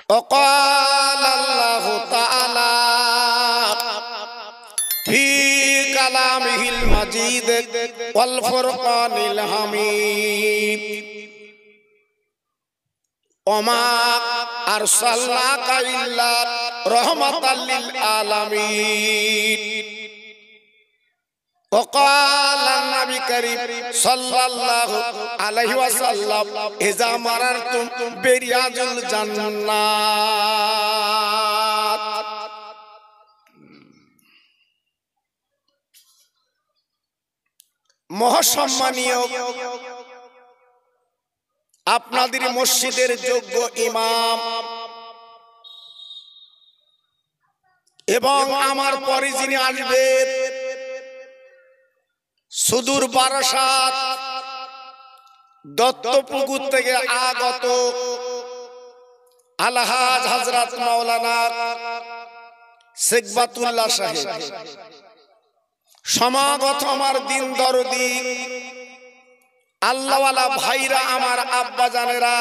وقال الله تعالى في كلامه المجيد والفرقان الحميد وما أرسلناك إلا رحمة للعالمين وقال النبي الكريم صلى الله عليه وسلم إذا مررتم برياض الجنات মহাসম্মানীয় আপনাদের মসজিদের যোগ্য ইমাম এবং আমার পরে যিনি আসবেন সুদূর বারাসাত দত্তপুকুর থেকে আগত আলহাজ হযরত মাওলানা শেখ বাতুল্লাহ সাহেব, সমাগত আমার দিন দরদি আল্লাহওয়ালা ভাইরা, আমার আব্বা জানেরা,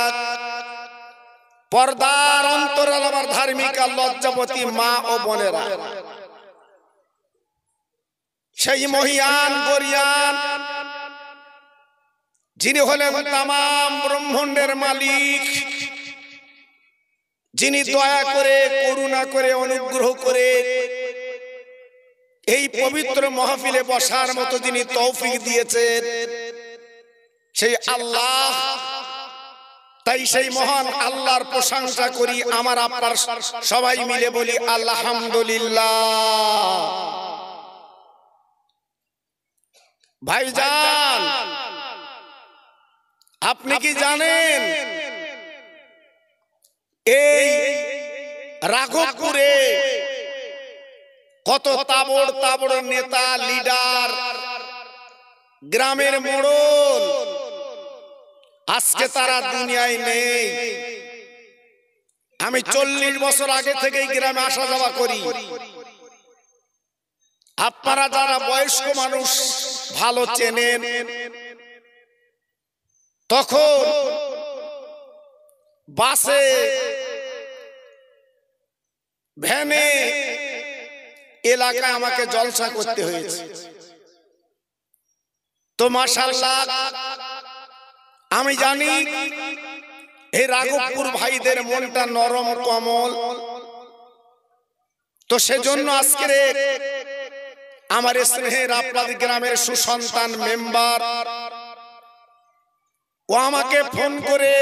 পর্দার অন্তরাল আমার ধার্মিক লজ্জাবতী মা ও বোনেরা, সেই মহিয়ান গরিয়ান যিনি হলেন তামাম ব্রহ্মাণ্ডের মালিক, যিনি দয়া করে করুণা করে অনুগ্রহ করে এই পবিত্র মাহফিলে বসার মতো যিনি তৌফিক দিয়েছেন সেই আল্লাহ। তাই সেই মহান আল্লাহর প্রশংসা করি, আমার আপনার সবাই মিলে বলি আলহামদুলিল্লাহ। ভাইজান, আপনি কি জানেন এই রাঘবপুরে কত তাবড় তাবড় নেতা, লিডার, গ্রামের মোড়ল আজকে তারা দুনিয়ায় নেই। আমি 40 বছর আগে থেকেই গ্রামে আসা যাওয়া করি। আপনারা যারা বয়স্ক মানুষ ভালো চেনেন, তখন বাসে ভ্যানে এলাকায় আমাকে জলসা করতে হয়েছে। তো মাশাআল্লাহ আমি জানি এই রাঘবপুর ভাইদের মনটা নরম কোমল, তো সেজন্য আজকে আমার স্নেহের আপনাদের গ্রামের সুসন্তান মেম্বার ও আমাকে ফোন করে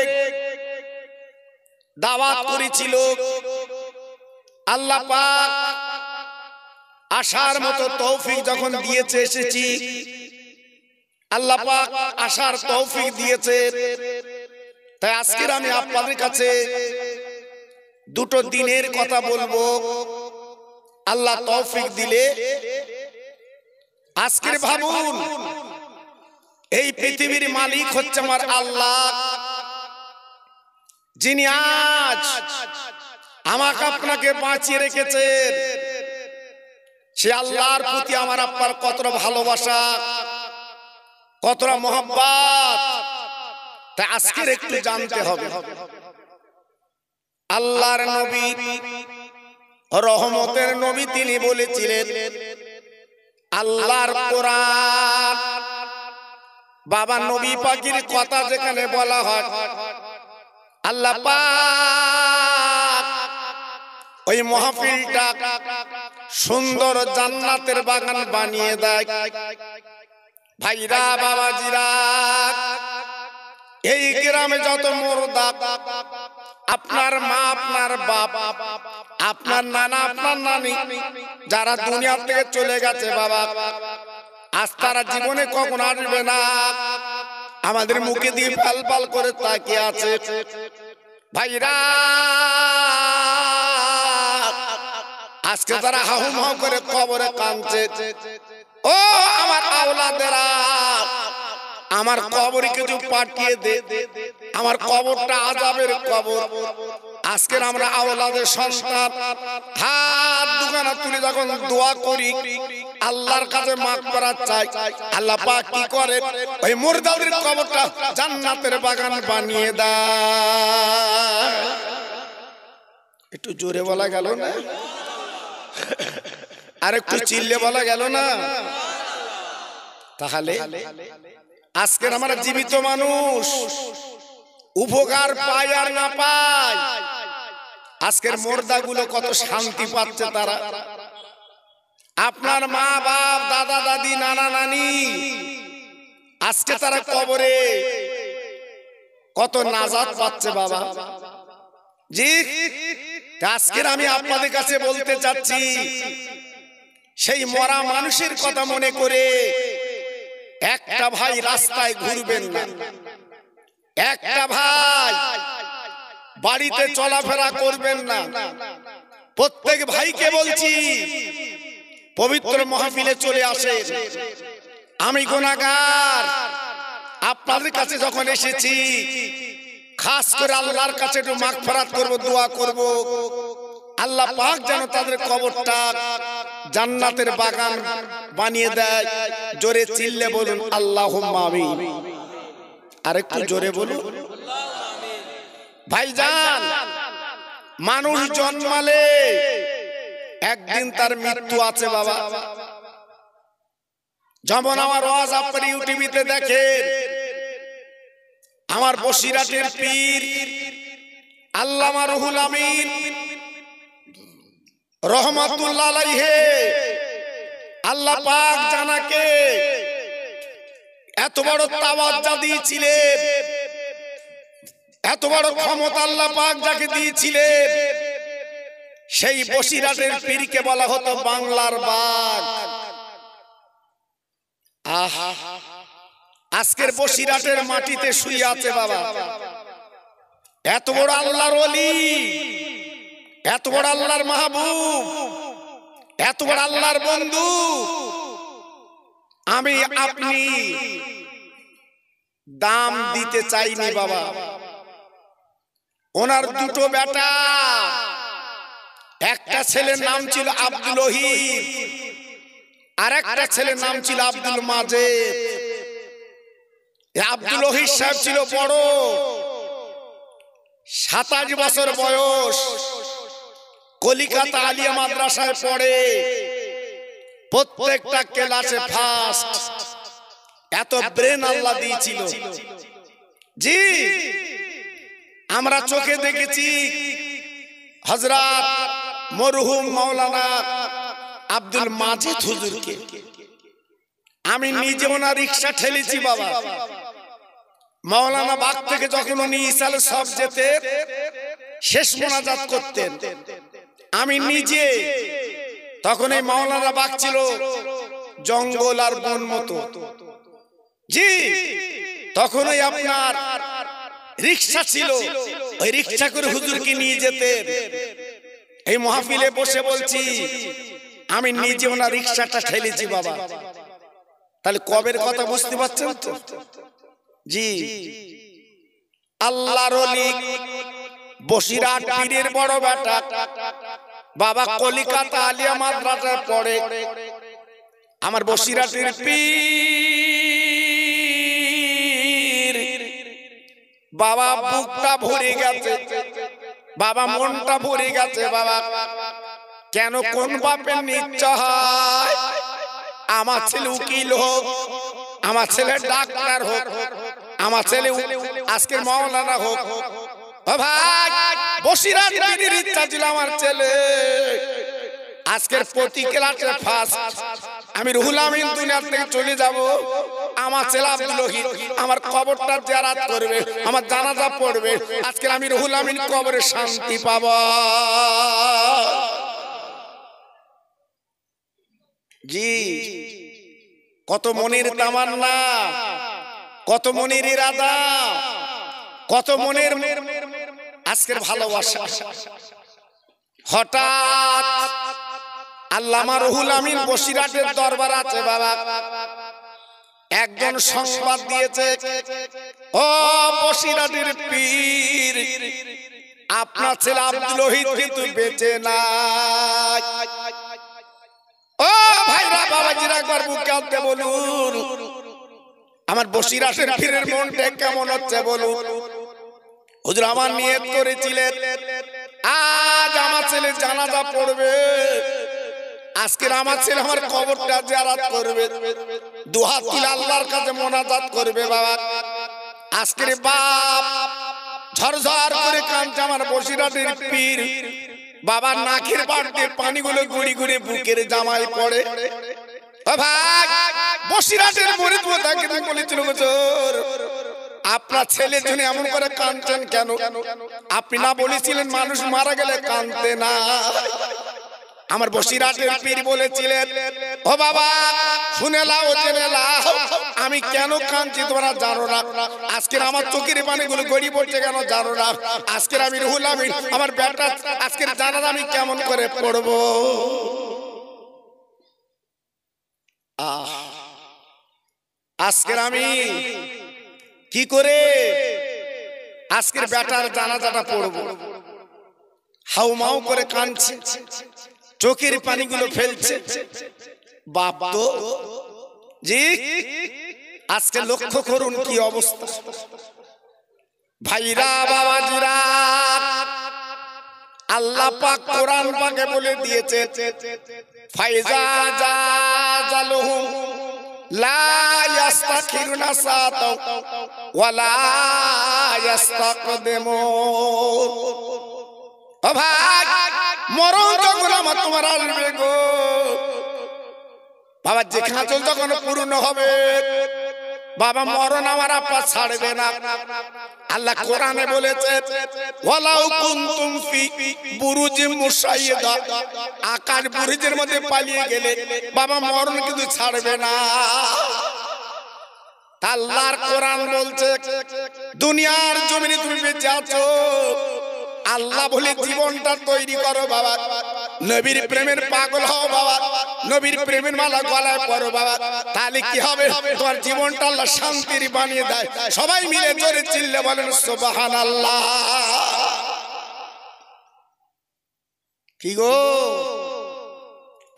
দাওয়াত করেছিল। আল্লাহ পাক আসার মতো তৌফিক যখন দিয়েছে, এসেছি। আল্লাহ পাক আসার তৌফিক দিয়েছে, তাই আজকে আমি আপনাদের কাছে দুটো দিনের কথা বলবো। আল্লাহ তৌফিক দিলে আজকের ভাবুন, এই পৃথিবীর মালিক হচ্ছে আমার আল্লাহ, যিনি আজ আমাকে আপনাকে বাঁচিয়ে রেখেছেন। সে আল্লাহর প্রতি আমার আপনার কতটা ভালোবাসা, কতটা মহব্বত, তাই আজকের একটু জানতে হবে। আল্লাহর নবী, রহমতের নবী, তিনি বলেছিলেন আল্লাহর কোরআন, বাবা নবী পাকের কথা যেখানে বলা হয়, আল্লাহ পাক ওই মাহফিলটা সুন্দর জান্নাতের বাগান বানিয়ে দেয়। ভাইরা, বাবাজিরা, এই গ্রামে যত মুর্দা, আপনার মা, আপনার বাপ, আপনার নানা, আপনার নানি যারা দুনিয়া থেকে চলে গেছে, বাবা আজ তারা জীবনে কখন আসবে না, আমাদের মুখে দিয়ে পাল পাল করে তাকিয়ে আছে। ভাইরা, আজকে তারা হাহুম হাউ করে কবরে কাঁদছে। ও আমার আওলাদেরা, আমার কবরে কিছু পাঠিয়ে দে, আমার কবরটা আযাবের কবর। আজকের আমরা আওলাদের সন্তান হাত দুখানা তুলে যখন দোয়া করি, আল্লাহর কাছে মাগফিরাত চাই, আল্লাহ পাক কি করে, ওই মুর্দাদের কবরটা জান্নাতের বাগান বানিয়ে দেয়। একটু জোরে বলা গেল না? আর একটু চিল্লে বলা গেল না? তাহলে আজকের আমরা জীবিত মানুষ, উপকার পাই আর না পাই, আজকের মুর্দাগুলো কত শান্তি পাচ্ছে তারা। আপনার মা বাপ, দাদা দাদি, নানা নানি আজকে তারা কবরে কত নাজাত পাচ্ছে বাবা। জি, আজকের আমি আপনাদের কাছে বলতে চাচ্ছি, সেই মরা মানুষের কথা মনে করে একটা ভাই রাস্তায় ঘুরবেন না, একটা ভাই বাড়িতে চলাফেরা করবেন না। প্রত্যেক ভাইকে বলছি, পবিত্র মাহফিলে চলে আসেন। আমি গুনাহগার, আপনাদের কাছে যখন এসেছি খাস করে আল্লাহর কাছে একটু মাগফিরাত করব, দোয়া করব, আল্লাহ পাক যেন তাদের কবরটা জান্নাতের বাগান বানিয়ে দেয়। জোরে চিল্লে বলুন আল্লাহুম্মা আমিন। আর একটু জোরে বলুন। ভাইজান, মানুষ জন্মালে একদিন তার মৃত্যু আছে বাবা। যেমন আমার ওয়াজ আপনার ইউটিউবে দেখেন, আমার বসিরাটের পীর আল্লামা রুহুল আমিন রহমাতুল্লাহ আলাইহি, আল্লাহ পাক জানাকে এত বড় তাওয়াজ্জা দিয়েছিলেন, এত বড় ক্ষমতা আল্লাহ পাক যাকে দিয়েছিলেন, সেই বসিরাটের পীরকে বলা হতো বাংলার বাঘ। আহা, আজকের বসিরাটের মাটিতে শুয়ে আছে বাবা এত বড় আল্লাহর ওলি, এত বড় আল্লাহর মাহবুব, এত বড় আল্লাহর বন্ধু। আমি আপনি দাম দিতে চাইনি বাবা। ওনার দুটো বেটা, একটা ছেলের নাম ছিল আব্দুল ওহিদ, আর একটা ছেলের নাম ছিল আব্দুল মাজেদ। আব্দুল ওহিদ সাহেব ছিল বড়, 27 বছর বয়স, কলিকাতা আলিয়া মাদ্রাসায় পড়ে, প্রত্যেকটা ক্লাসে ফার্স্ট। এত ব্রেন আল্লাহ দিয়েছিল। জি, আমরা চোখে দেখেছি হযরত মরহুম মাওলানা আব্দুল মাজেদ হুজুরকে। আমি নিজে ওনার রিকশা ঠেলেছি বাবা। মাওলানা বাগ থেকে যখন উনি ইসালে সব যেতে শেষ মোনাজাত করতেন, আমি নিজে, তখন এই মাওলানা বাগ ছিল জঙ্গল আর বন মতো। জি, তখন ওই আপনার রিকশা ছিল, ওই রিকশা করে হুজুরকে নিয়ে যেতেন। এই মাহফিলে বসে বলছি, আমি নিজে ওনার রিকশাটা ঠেলেছি বাবা। তাহলে কবের কথা বুঝতে পারছেন তো? জি, আল্লাহর ওলি বসিরাট পীরের বড় বেটা বাবা, কলিকাতা আলিয়া মাদ্রাসায় পড়ে। আমার বসিরাটের পীর বাবা, বুকটা ভরে গেছে বাবা, মনটা ভরে গেছে বাবা। কেন, কোন বাপের ইচ্ছা হয় আমার ছেলে উকিল হোক, আমার ছেলে ডাক্তার হোক, আমার ছেলে আজকের মাওলানা হোক। ও ভাই, বসিরাট পীরের ইচ্ছা ছিল আমার ছেলে আজকের প্রতি ক্লাসে ফার্স্ট। আমি রুহুল আমিন দুনিয়া থেকে চলে যাব, আমার ছেলে আব্দুল ওহিদ আমার কবরটা জিয়ারত করবে, আমার জানাজা পড়বে। আজকে আমি রুহুল আমিন কবরে শান্তি পাব। জি, কত মনের তামান্না, কত মনের ইরাদা, কত মনের আজকের ভালোবাসা। হঠাৎ আল্লামা রুহুল আমিন বসিরাটের দরবার আছে বাবা, একজন সংবাদ দিয়েছে, ও বসিরাটের পীর, আপনার ছেলে আব্দুল ওহিদ কিন্তু বেঁচে নাই। ও ভাইরা, বাবাজিরা, একবার বুকে হাতে বলুন, আমার বসিরাটের পীরের মনটা কেমন হচ্ছে বলুন। হুজুর আমার নিয়ত করেছিলেন আজ ছেলে জানাজা পড়বে, আজকের আমার ছেলে আমার কবরটা জিয়ারত করবে, দুহাত তুলে আল্লাহর কাছে মোনাজাত করবে। বাবা আজকের বাপ ঝরঝর করে কাঁদছে আমার বসিরহাটের পীর। বাবার নাকের বাড়তে পানিগুলো গুড়ি গুড়ি বুকের জামায় পড়ে। ও ভাই বসিরহাটের মুরিদ মোতাকে বলেছিল হুজুর আপনার ছেলের জন্য এমন করে কাঁদছেন কেন? আপনি না বলেছিলেন মানুষ মারা গেলে কাঁদতে না? আমার বসিরহাটের পীর বলেছিলেন ও বাবা শুনে লাও জেনে লাও, আমি কেন কাঁদছি তোমরা জানো না। আজকের আমার চোখের পানিগুলো গড়ি পড়ছে কেন জানো না। আজকের আমি রুহুল আমিন আমার বেটা আজকের জানাজা আমি কেমন করে পড়বো। আজকের আমি কি করে আজকের বেটার জানাজাটা পড়বো। হাউমাউ করে কাঁদছে, চোখের পানিগুলো ফেলছে। বাপ তো জি আজকে লক্ষ্য করুন কি অবস্থা। ভাইরা বাবাজিরা আল্লাহ পাক কোরআন পাকে বলে দিয়েছে ফাইজা জাজালুহুম লা ইস্তাখিরুনা সাতা ওয়ালা ইস্তাকদিমুন। ও ভাই মরণ যখন আমার তোমার আসবে গো বাবা, যে খাঁচল যখন পূর্ণ হবে বাবা মরণ আমার আপা ছাড়বে না। আল্লাহ কোরআনে বলেছে ওয়ালাউ কুনতুম ফি বুরুজিম মুশাইয়্যিদা, আকাশ বুরুজের মধ্যে পালিয়ে গেলে বাবা মরণ কিন্তু ছাড়বে না। আল্লাহর কোরআন বলছে দুনিয়ার জমিনে তুমি বেঁচে আছো, আল্লাহ বলে জীবনটা তৈরি করো বাবা, নবীর প্রেমের পাগল হও বাবা, নবীর প্রেমের মালা গলায় পরো বাবা, তাহলে কি হবে তোমার জীবনটা আল্লাহ শান্তির বানিয়ে দেয়। সবাই মিলে জোরে চিল্লে বলেন সুবহানাল্লাহ। কি গো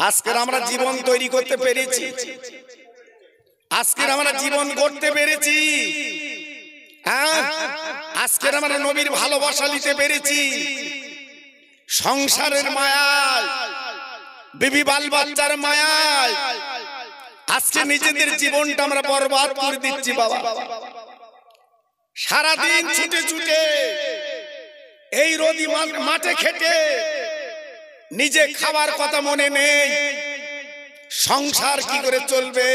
আজকের আমরা জীবন তৈরি করতে পেরেছি, আজকের আমরা জীবন গড়তে পেরেছি, হ্যাঁ আজকের আমরা নবীর ভালোবাসা নিতে পেরেছি। সংসারের মায়ায় বিবি বাল বাচ্চার মায়ায় আজকে নিজেদের জীবনটা আমরা বরবাদ করে দিচ্ছি বাবা। সারাদিন ছুটে ছুটে এই রোদি মাঠে খেটে নিজে খাবার কথা মনে নেই, সংসার কি করে চলবে,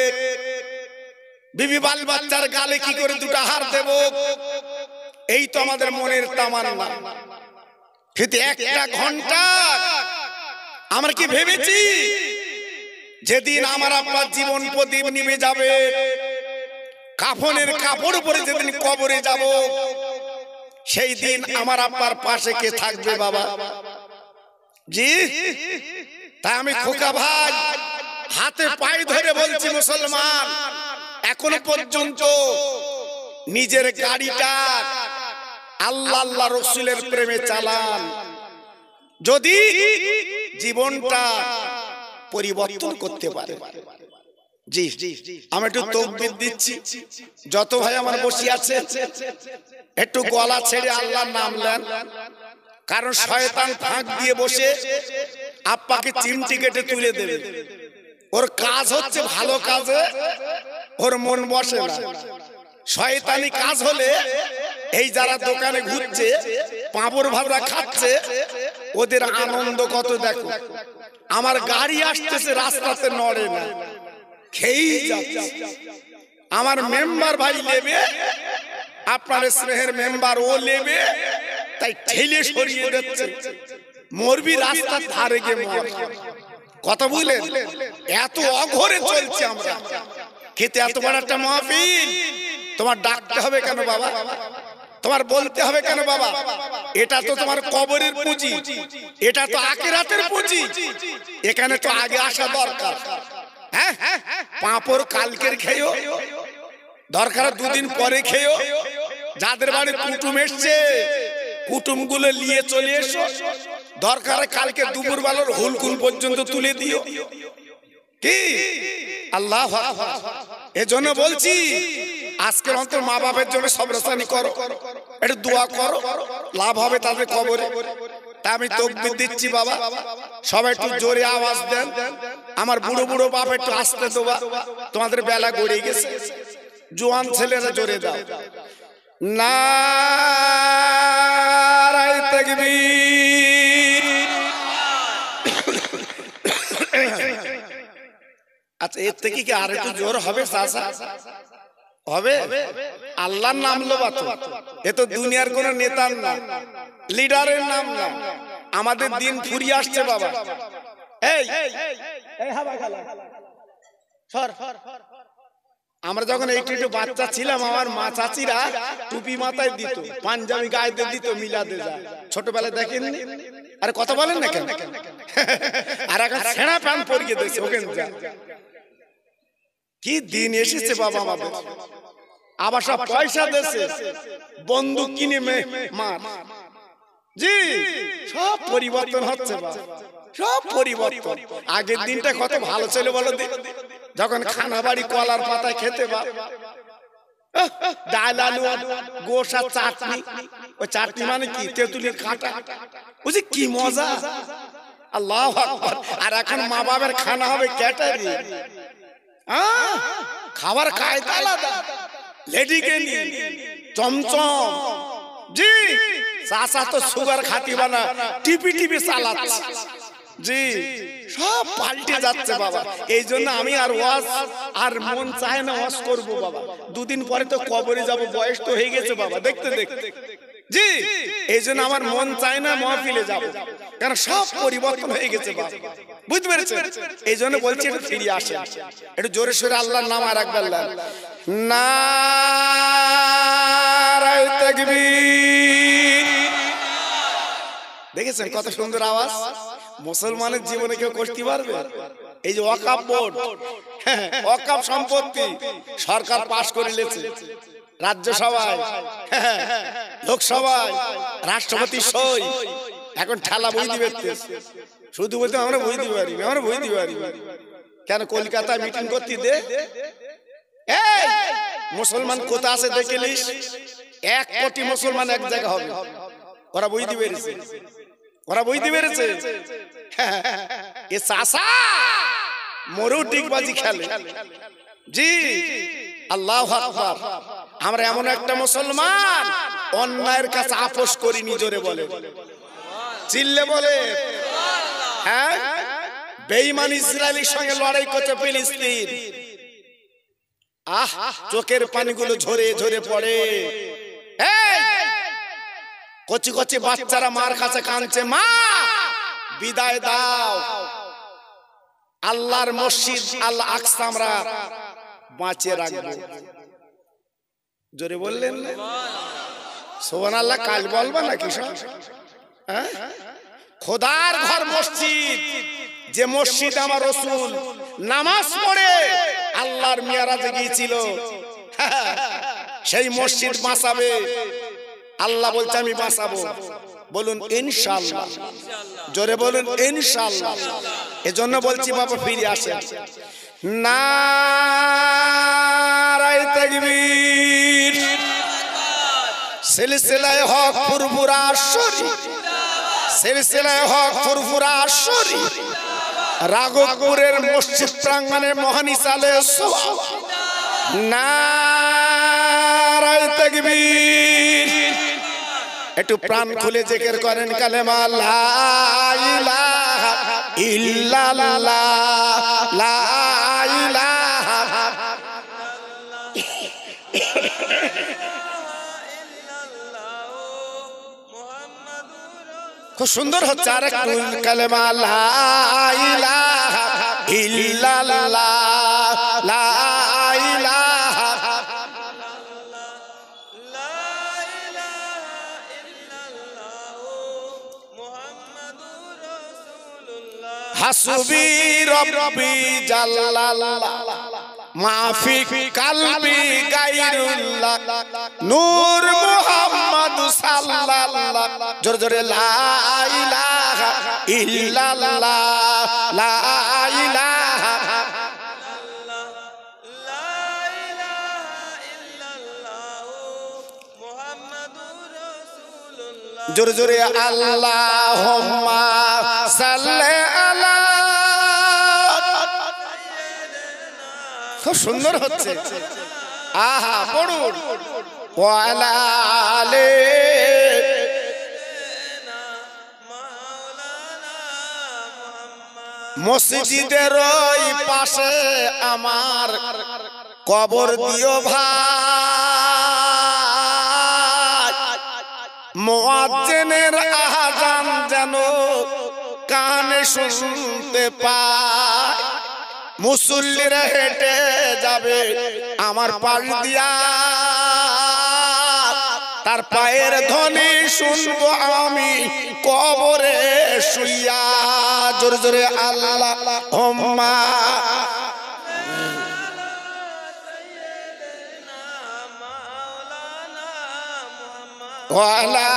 বিবি বাল বাচ্চার গালে কি করে দুটো হার দেব, এই তো আমাদের মনের তামান্না। কিন্তু একটা ঘন্টা আমরা কি ভেবেছি যেদিন আমার আপনার জীবন প্রদীপ নিভে যাবে, কাফনের কাপড় পরে যেদিন কবরে যাব, সেই দিন আমার আপনার পাশে কে থাকবে বাবা? জি তাই আমি খোকা ভাই হাতে পায়ে ধরে বলছি মুসলমান, এখনো পর্যন্ত নিজের গাড়িটা আল্লাহ আল্লাহ রসুলের প্রেমে চালান, যদি জীবনটা পরিবর্তন করতে পারে। জি আমি একটু তাকবীর দিচ্ছি, যত ভাই আমার বসে আছে একটু গলা ছেড়ে আল্লাহর নাম নেন, কারণ শয়তান ফাঁক দিয়ে বসে আপনাকে চিমটি কেটে তুলে দেবে। ওর কাজ হচ্ছে ভালো কাজে ওর মন বসে না, শয়তানি কাজ হলে এই যারা দোকানে ঘুরছে পাঁপড় ভাজা খাচ্ছে ওদের আনন্দ কত দেখো। আমার গাড়ি আসতেছে রাস্তাতে নড়ে না, খেয়েই যাচ্ছে। আমার মেম্বার ভাই নেবে, আপনার স্নেহের মেম্বার ও নেবে, তাই ঠেলে সরিয়ে দিচ্ছে। মরবি রাস্তার ধারে গিয়ে মর, কথা বুঝলেন? এত অঘরে চলছে আমরা। খেতে এত বড় একটা মাহফিল, তোমার ডাকতে হবে কেন বাবা? তোমার বলতে হবে কেন বাবা? এটা তো তোমার কবরের পুঁজি, এটা তো আখিরাতের পুঁজি, এখানে তো আগে আসা দরকার। হ্যাঁ পাঁপড় কালকের খেয়েও দরকার দুদিন পরে খেয়েও, যাদের বাড়ি কুটুম এসছে কুটুমগুলো নিয়ে চলে এসো, দরকার কালকে দুপুর বেলার হুলকুল পর্যন্ত তুলে দিও। কি আল্লাহ, এজন্য বলছি আজকের অন্তর মা বাপের জন্য সবরসানি করো, একটু দোয়া করো, লাভ হবে তাদের কবরে। তা আমি তাকবীর দিচ্ছি বাবা, সবাই একটু জোরে আওয়াজ দেন। আমার বুড়ো বুড়ো বাপ একটু আস্তে দেবা, তোমাদের বেলা গড়িয়ে গেছে। জোয়ান ছেলেরা জোরে দাও, নারায়ে তাকবীর। আচ্ছা, এর থেকে কি আর একটু জোর হবে? চাচা হবে? আল্লাহর নাম লোবা তো, এ তো দুনিয়ার কোন নেতার নাম, লিডারের নাম না। আমাদের দিন ফুরিয়ে আসছে বাবা। এই আমরা যখন একটু একটু বাচ্চা ছিলাম, আমার মা চাচিরা টুপি মাথায় দিত, পাঞ্জাবি গায়ে দিত, মিলাদে যায়। ছোটবেলায় দেখেননি? আরে কথা বলেন না কেন? আর এখন ছেঁড়া প্যান্ট পরিয়ে দিয়েছে, ওখানে যা। কি দিন এসেছে বাবা আমাদের। আবার সব পয়সা দেশে বন্দুক কিনে মার। জি, সব পরিবর্তন হচ্ছে বাবা, সব পরিবর্তন। আগের দিনটা কত ভালো ছিল বলো, যখন খানা বাড়ি কলার পাতায় খেতে বা ডাল আলু গোশ আর চাটনি। ওই চাটনি মানে কি? তেঁতুলের কাঁটা, বুঝি কি মজা। আল্লাহু আকবার। আর এখন মা বাবার খানা হবে ক্যাটারিং। খাবার খায় আলাদা, লেডিকে নিয়ে চমচম। জি, চাচা তো সুগার খাতি বানা, টিপি টিপি চালাচ্ছে। জি, সব পাল্টে যাচ্ছে বাবা। এই জন্য আমি আর ওয়াজ আর মন চায় না ওয়াজ করবো বাবা। দুদিন পরে তো কবরে যাব, বয়স তো হয়ে গেছে বাবা, দেখতে দেখতে। জি, এই জন্য আমার মন চায় না মাহফিলে যাব, কারণ সব পরিবর্তন হয়ে গেছে বাবা, বুঝতে পেরেছেন? এই জন্য বলছি একটু ফিরে আসে, একটু জোরে সোরে আল্লাহর নাম আর একবার নারায়ে তাকবীর। দেখেছেন কত সুন্দর আওয়াজ? মুসলমানের জীবনে কেউ করতে পারবে? এই যে ওয়াকফ বোর্ড, ওয়াকফ সম্পত্তি সরকার পাশ করে নিয়েছে, রাজ্যসভায়, লোকসভায় রাষ্ট্রপতি সই। এখন ঠেলা বই দিবে, শুধু বলতে আমরা বই দিতে পারি, আমরা বই দিতে পারি। কেন কলকাতায় মিটিং করতে দে? মুসলমান কোথা আছে দেখে নিস, 1 কোটি মুসলমান এক জায়গা হবে। ওরা বই দিবে, ওরা বই দিবে। এ চাষা মরু ডিগবাজি খেলে। জি, আল্লাহু আকবার। আমরা এমন একটা মুসলমান অন্যায়ের কাছে আপোষ করিনি, জোরে বলে, চিল্লে বলে। হ্যাঁ, বেঈমান ইসরায়েলের সঙ্গে লড়াই করছে ফিলিস্তিন। চোখের পানিগুলো ঝরে ঝরে পড়ে। কচি কচি বাচ্চারা মার কাছে কাঁদছে, মা বিদায় দাও। আল্লাহর মসজিদ আল আকসা আমরা বাঁচিয়ে রাখবো। জোরে বললেন না সুবহানাল্লাহ? কাল বলবা নাকি সব? খোদার ঘর মসজিদ, যে মসজিদ আমার রাসূল নামাজ পড়ে আল্লাহর মিরাজে গিয়েছিল, সেই মসজিদ বাঁচাবে। আল্লাহ বলছে আমি বাঁচাবো। বলুন ইনশাআল্লাহ, জোরে বলুন ইনশাআল্লাহ। এজন্য বলছি বাবা ফিরে আসে। নারায়ে তাকবীর। সিলসিলায়ে হক ফুরফুরা শরীফ, সিলসিলায়ে হক ফুরফুরা শরীফ রাঘবপুরের মসজিদ প্রাঙ্গণে মহানিসালে সওয়াব। নারায়ে তাকবীর। একটু প্রাণ খুলে জিকির করেন কালেমা লা ইলাহা ইল্লাল্লাহ, লা ইলাহা। খুব সুন্দর হচ্ছে। আর একটু কালেমা লা ইলাহা ইল্লাল্লাহ, লা ইলাহা। হাসবি রব্বি জাল্লাল্লাহ, মাফি কালবি গায়রুল্লাহ, নূর মুহাম্মদ সাল্লাল্লাহ। জোরে জোরে লা ইলাহা ইল্লাল্লাহ, লা ইলাহা। জোরে জোরে আল্লাহুম্মা সাল্লি আলা। খুব সুন্দর হচ্ছে, আহা পড়ুন। ওয়া আলা আলি। মসজিদের ওই পাশে আমার কবর দিও ভাই, মুয়াজ্জিনের আযান যেন কানে শুনতে পায়। মুসল্লিরা হেঁটে যাবে আমার পাশ দিয়া, তার পায়ের ধ্বনি শুনবো আমি কবরে শুইয়া। জোরে জোরে আল্লাহুম্মা। ওয়া আলা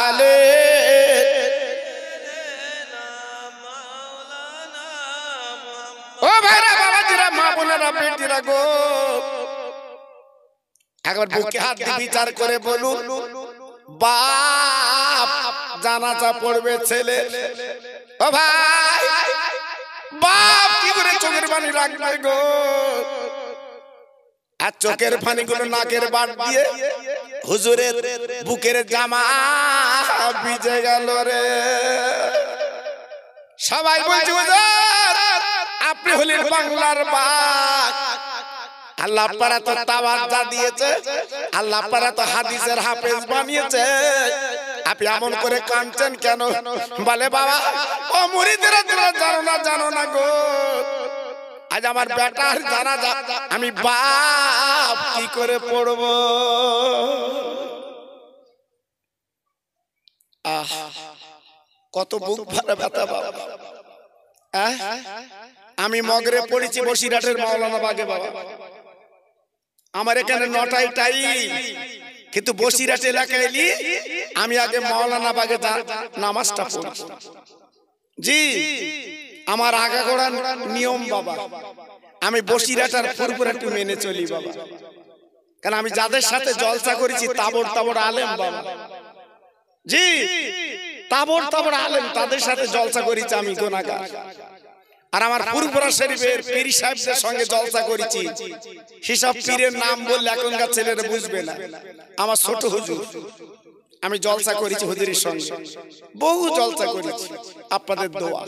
আলি। ও ভাইরা, বাবাজিরা, মা বোনেরা, বেটিরা গো, একবার বুকে হাত দিয়ে বিচার করে বলুন, বাপ জানাজা পড়বে ছেলে, ও ভাই বাপ কি করে চোখের পানি রাখবে গো? আর চোখের পানিগুলো নাকের বাট দিয়ে হুজুরের বুকের জামা ভিজে গেল রে। সবাই বলছে হুজুর আপনি হলেন বাংলার বাঘ। আল্লাহ পারা তো তাওয়াজ্জা দিয়েছে, আল্লাহ পারা তো হাদিসের হাফেজ বানিয়েছে, আপনি এমন করে কাঁদছেন কেন? বলে বাবা ও মুরিদেরা জানো না গো, আজ আমার বেটার জানাজা আমি বাপ কি করে পড়ব? কত বুক ভরা ব্যথা বাবা। আমি মগরে পড়েছি বসিরহাটের মাওলানা বাগে বাবা, আমার এখানে 9টায় টাইম, কিন্তু বসিরহাট এলাকায় এলি আমি আগে মাওলানা বাগে নামাজটা পড়ি। জি আমার আগাগোড়া নিয়ম বাবা, আমি বসিরহাট আর ফুরফুরা একটু মেনে চলি বাবা, কারণ আমি যাদের সাথে জলসা করেছি তাবড় তাবড় আলেম বাবা। জি তাবড় তাবড় আলেম, তাদের সাথে জলসা করেছি আমি গুনাহগার। আর আমার ফুরফুরা শরীফের পীর সাহেবদের সঙ্গে জলসা করেছি, হিসাব পীরের নাম বললে এখনকার ছেলেরা বুঝবে না। আমার ছোট হুজুর, আমি জলসা করেছি হুজুরের সঙ্গে, বহু জলসা করেছি আপনাদের দোয়া।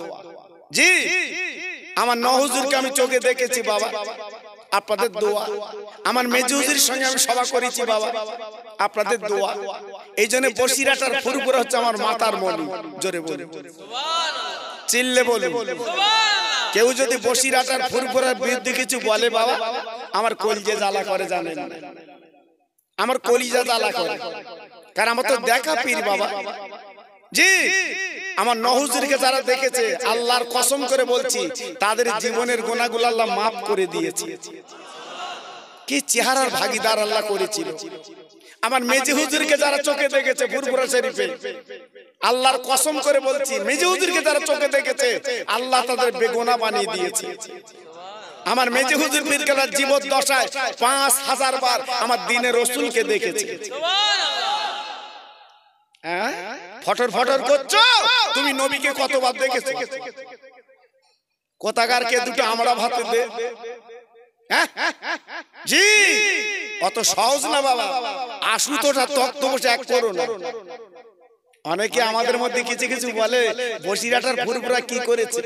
জি আমার 9 হুজুরকে আমি চোখে দেখেছি বাবা, আপনাদের দোয়া। আমার মেজু হুজুরের সঙ্গে আমি সভা করেছি বাবা, আপনাদের দোয়া। এই জন্য বসিরহাট আর ফুরফুরা হচ্ছে আমার মাতার মনি। জোরে বলুন সুবহানাল্লাহ, চিল্লে বলুন সুবহানাল্লাহ। কেউ যদি বসিরহাট আর ফুরফুরার বিরুদ্ধে কিছু বলে বাবা, আমার কলিজা জ্বালা করে, জানেন আমার কলিজা জ্বালা করে, কারণ আমার তো দেখা পীর বাবা। জি আমার 9 হুজুরকে যারা দেখেছে আল্লাহর কসম করে বলছি তাদের জীবনের গুনাহগুলো আল্লাহ মাফ করে দিয়েছে। কি চেহারার ভাগীদার আল্লাহ করেছিল। আমার মেজি হুজুরকে যারা চোখে দেখেছে ফুরফুরা শরীফে, আল্লাহর কসম করে বলছি মেজি হুজুরকে যারা চোখে দেখেছে আল্লাহ তাদের বেগুনাহ বানিয়ে দিয়েছে। আমার মেজি হুজুর পীরকেলার জীবদ্দশায় 5000 বার আমার দ্বীনের রাসূলকে দেখেছে। ফটর ফটর করছো, তুমি নবীকে কতবার দেখেছো? কোথাকারকে দুটো আমরা ভাতে দে। জি অত সহজ না বাবা, আশুতোষা তক্ত বসে এক করো না। অনেকে আমাদের মধ্যে কিছু কিছু বলে বসিরহাটের ফুরফুরা কি করেছে।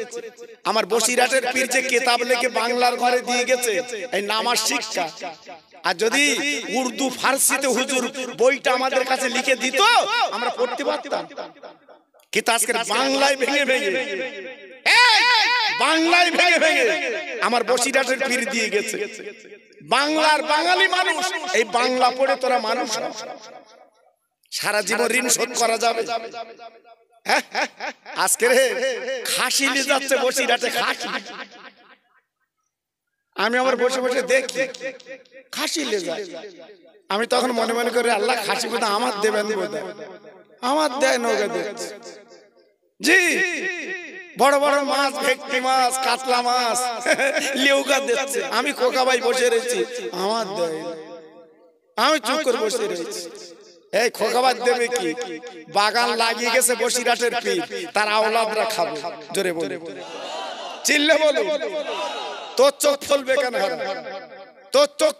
আমার বসিরহাটের পীর যে কিতাব লিখে বাংলার ঘরে দিয়ে গেছে এই নামাজ শিক্ষা, আর যদি উর্দু ফার্সিতে হুজুর বইটা আমাদের কাছে লিখে দিত আমরা পড়তে পারতাম। কিন্তু আজকে বাংলায় ভেঙে ভেঙে আমার বসিরহাটের পীর দিয়ে গেছে। বাংলার বাঙালি মানুষ এই বাংলা পড়ে তোরা মানুষ সারা জীবন ঋণ শোধ করা যাবে। আজকে খাসি নিয়ে যাচ্ছে বসিরহাটে, খাসি। আমি আবার বসে বসে দেখি খাসি নিয়ে যায়, আমি তখন মনে মনে করি আল্লাহ খাসি বোধ আমার দেবেন, আমার দেয় নৌকা দিচ্ছে। জি বড় বড় মাছ, ভেটকি মাছ, কাতলা মাছ, লেউকা দিচ্ছে, আমি খোকা ভাই বসে রয়েছি, আমার দেয়, আমি চুপ করে বসে রয়েছি। এই খোকাবাদ দেবে কি? বাগান লাগিয়ে গেছে বসিরহাটের পীর, তার আওলাদরা খাবে। জোরে বলে চিল্লে বলো। তোর চোখ ফুলবে কেন? তোর চোখ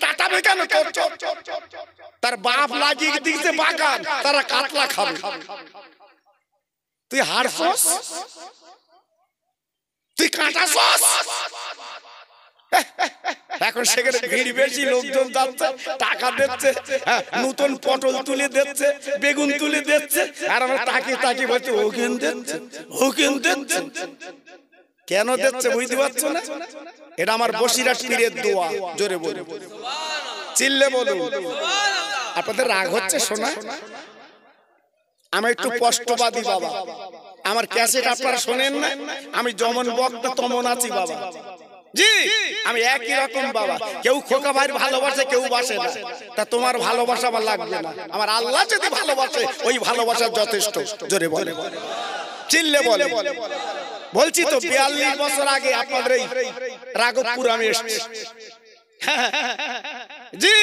টাটাবে কেন? তোর চোখ, তার বাপ লাগিয়ে দিয়েছে বাগান, তারা কাতলা খাবে। তুই হারছস, তুই কাটাছস। এখন সেখানে ভিড় বেশি, লোকজন যাচ্ছে, টাকা দিচ্ছে, নতুন পটল তুলে দিচ্ছে, বেগুন তুলে দিচ্ছে, আর আমরা তাকিয়ে তাকিয়ে বলছি ও কেন দিচ্ছে, ও কেন দিচ্ছে। কেন দিচ্ছে বুঝতে পারছো না? এটা আমার বসিরহাট পীরের দোয়া। জোরে বলো, চিল্লে বলো। আপনাদের রাগ হচ্ছে শোনা? আমি একটু স্পষ্টবাদী বাবা, আমার ক্যাসেট আপনারা শোনেন না? আমি যেমন বক্তা তেমন আছি বাবা। জি, আমি একই রকম বাবা। কেউ খোকা ভাইয়ের ভালোবাসে, কেউ বাসে না। তা তোমার ভালোবাসা আমার লাগবে না। আমার আল্লাহ যদি ভালোবাসে, ওই ভালোবাসা যথেষ্ট। জোরে বলে, চিল্লে বলে। বলছি তো 42 বছর আগে আপনাদের এই রাঘবপুর আমি এসেছি। জি,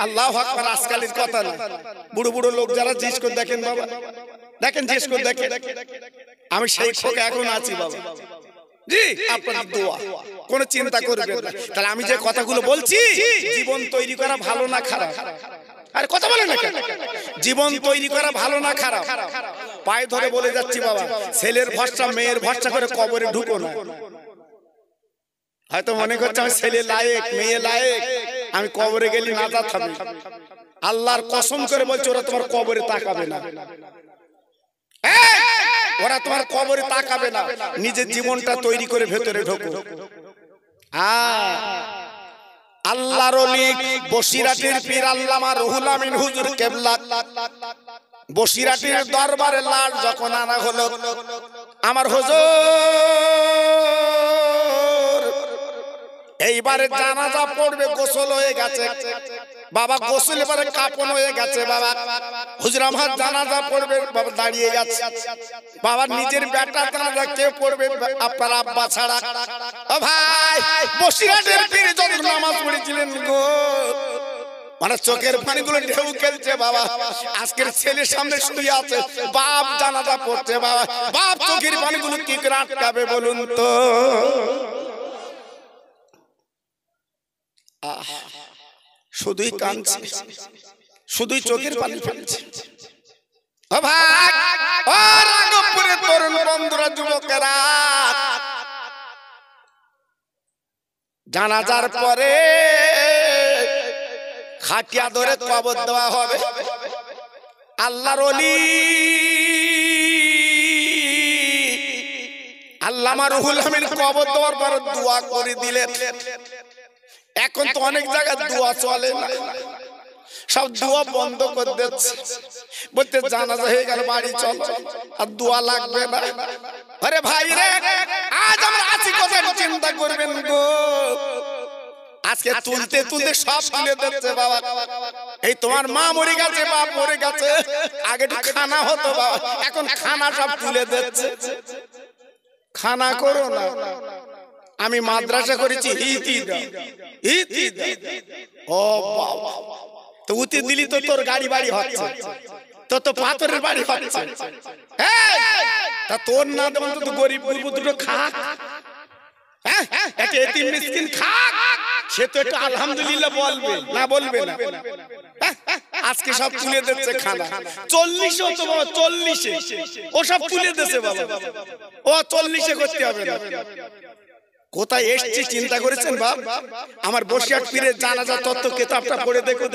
আল্লাহু আকবার। আজকালের কথা না, বুড়ো বুড়ো লোক যারা জিজ্ঞেস করে দেখেন বাবা, দেখেন জিজ্ঞেস করে দেখেন, আমি সেই খোকা এখন আছি বাবা। জি, আপনার দোয়া, কোনো চিন্তা করবেন না। তাহলে আমি যে কথাগুলো বলছি, জীবন তৈরি করা ভালো না খারাপ? আরে কথা বলেন না কেন? জীবন তৈরি করা ভালো না খারাপ? পায়ে ধরে বলে যাচ্ছি বাবা, ছেলের ভরসা মেয়ের ভরসা করে কবরে ঢুকো না। হয়তো মনে করছে আমি ছেলে লায়েক, মেয়ে লায়েক, আমি কবরে গেলে নাজাত হবে। আল্লাহর কসম করে বলছে ওরা তোমার কবরে তাকাবে না। ওরা তোমার কবরে তাকাবে না। নিজের জীবনটা তৈরি করে ভেতরে ঢোকো। আল্লাহর ওলি বসিরহাটের পীর আল্লামা রুহুল আমিন হুজুর কেবলা বসিরহাটের দরবারে লাশ যখন আনা হলো, আমার হুজুর এইবারে জানাজা পড়বে, গোসল হয়ে গেছে বাবা, গোসল এবারে কাপন হয়ে গেছে বাবা। হুজুর আমার জানাজা পড়বে বাবা, দাঁড়িয়ে গেছে বাবা। নিজের বেটা জানাজা কে পড়বে? আপনার আব্বা ছাড়া। ও ভাই, বসিরহাটের পীর যখন নামাজ পড়েছিলেন গো, মানে চোখের পানিগুলো ঢেউ খেলছে বাবা। আজকের ছেলের সামনে শুয়ে আছে, বাপ জানাজা পড়ছে বাবা। বাপ চোখের পানিগুলো কি করে আটকাবে বলুন তো? শুধুই কাঁদছে, শুধুই চোখের পানি ফেলছে। ও ভাই, ও রাঘবপুরের তরুণ বন্ধুরা, যুবকেরা, জানাজার পরে খাটিয়া ধরে কবর দেওয়া হবে। আল্লাহর ওলি আল্লামা রুহুল আমিন কবর দেওয়ার পর দোয়া করে দিলেন। এখন তো অনেক জায়গায় দোয়া চলে না, সব দোয়া বন্ধ করে দিচ্ছে, বলতে জানাজা হয়ে গেল বাড়ি চল, আর দোয়া লাগবে না। আরে ভাই রে, আজ আমরা আছি কোথায় চিন্তা করবেন গো? আজকে তুলতে তুলতে সব তুলে দিচ্ছে বাবা। এই তোমার মা মরে গেছে, বাপ মরে গেছে, আগে তো খানা হতো বাবা, এখন খানা সব তুলে দিচ্ছে। খানা করো না। আমি মাদ্রাসা করেছি, ও বাবা, তো উতি দিলি তো তোর গাড়ি বাড়ি হচ্ছে, তো পাথরের বাড়ি হচ্ছে। তা তোর না দেবেন তো গরিব গরিব দুটো খাক, একটা এতিম মিসকিন খাক, সে তো একটু আলহামদুলিল্লাহ বলবে না? বলবে না? আজকে সব তুলে দিচ্ছে খানা। 40 তো বাবা, 40 ও সব তুলে দিচ্ছে বাবা। ও 40 করতে হবে না। কোথায় এসছি চিন্তা করেছেন বাপ? আমার বসিরহাট পীরের জানাজা তত্ত্ব কিতাবটা পড়ে দেখো।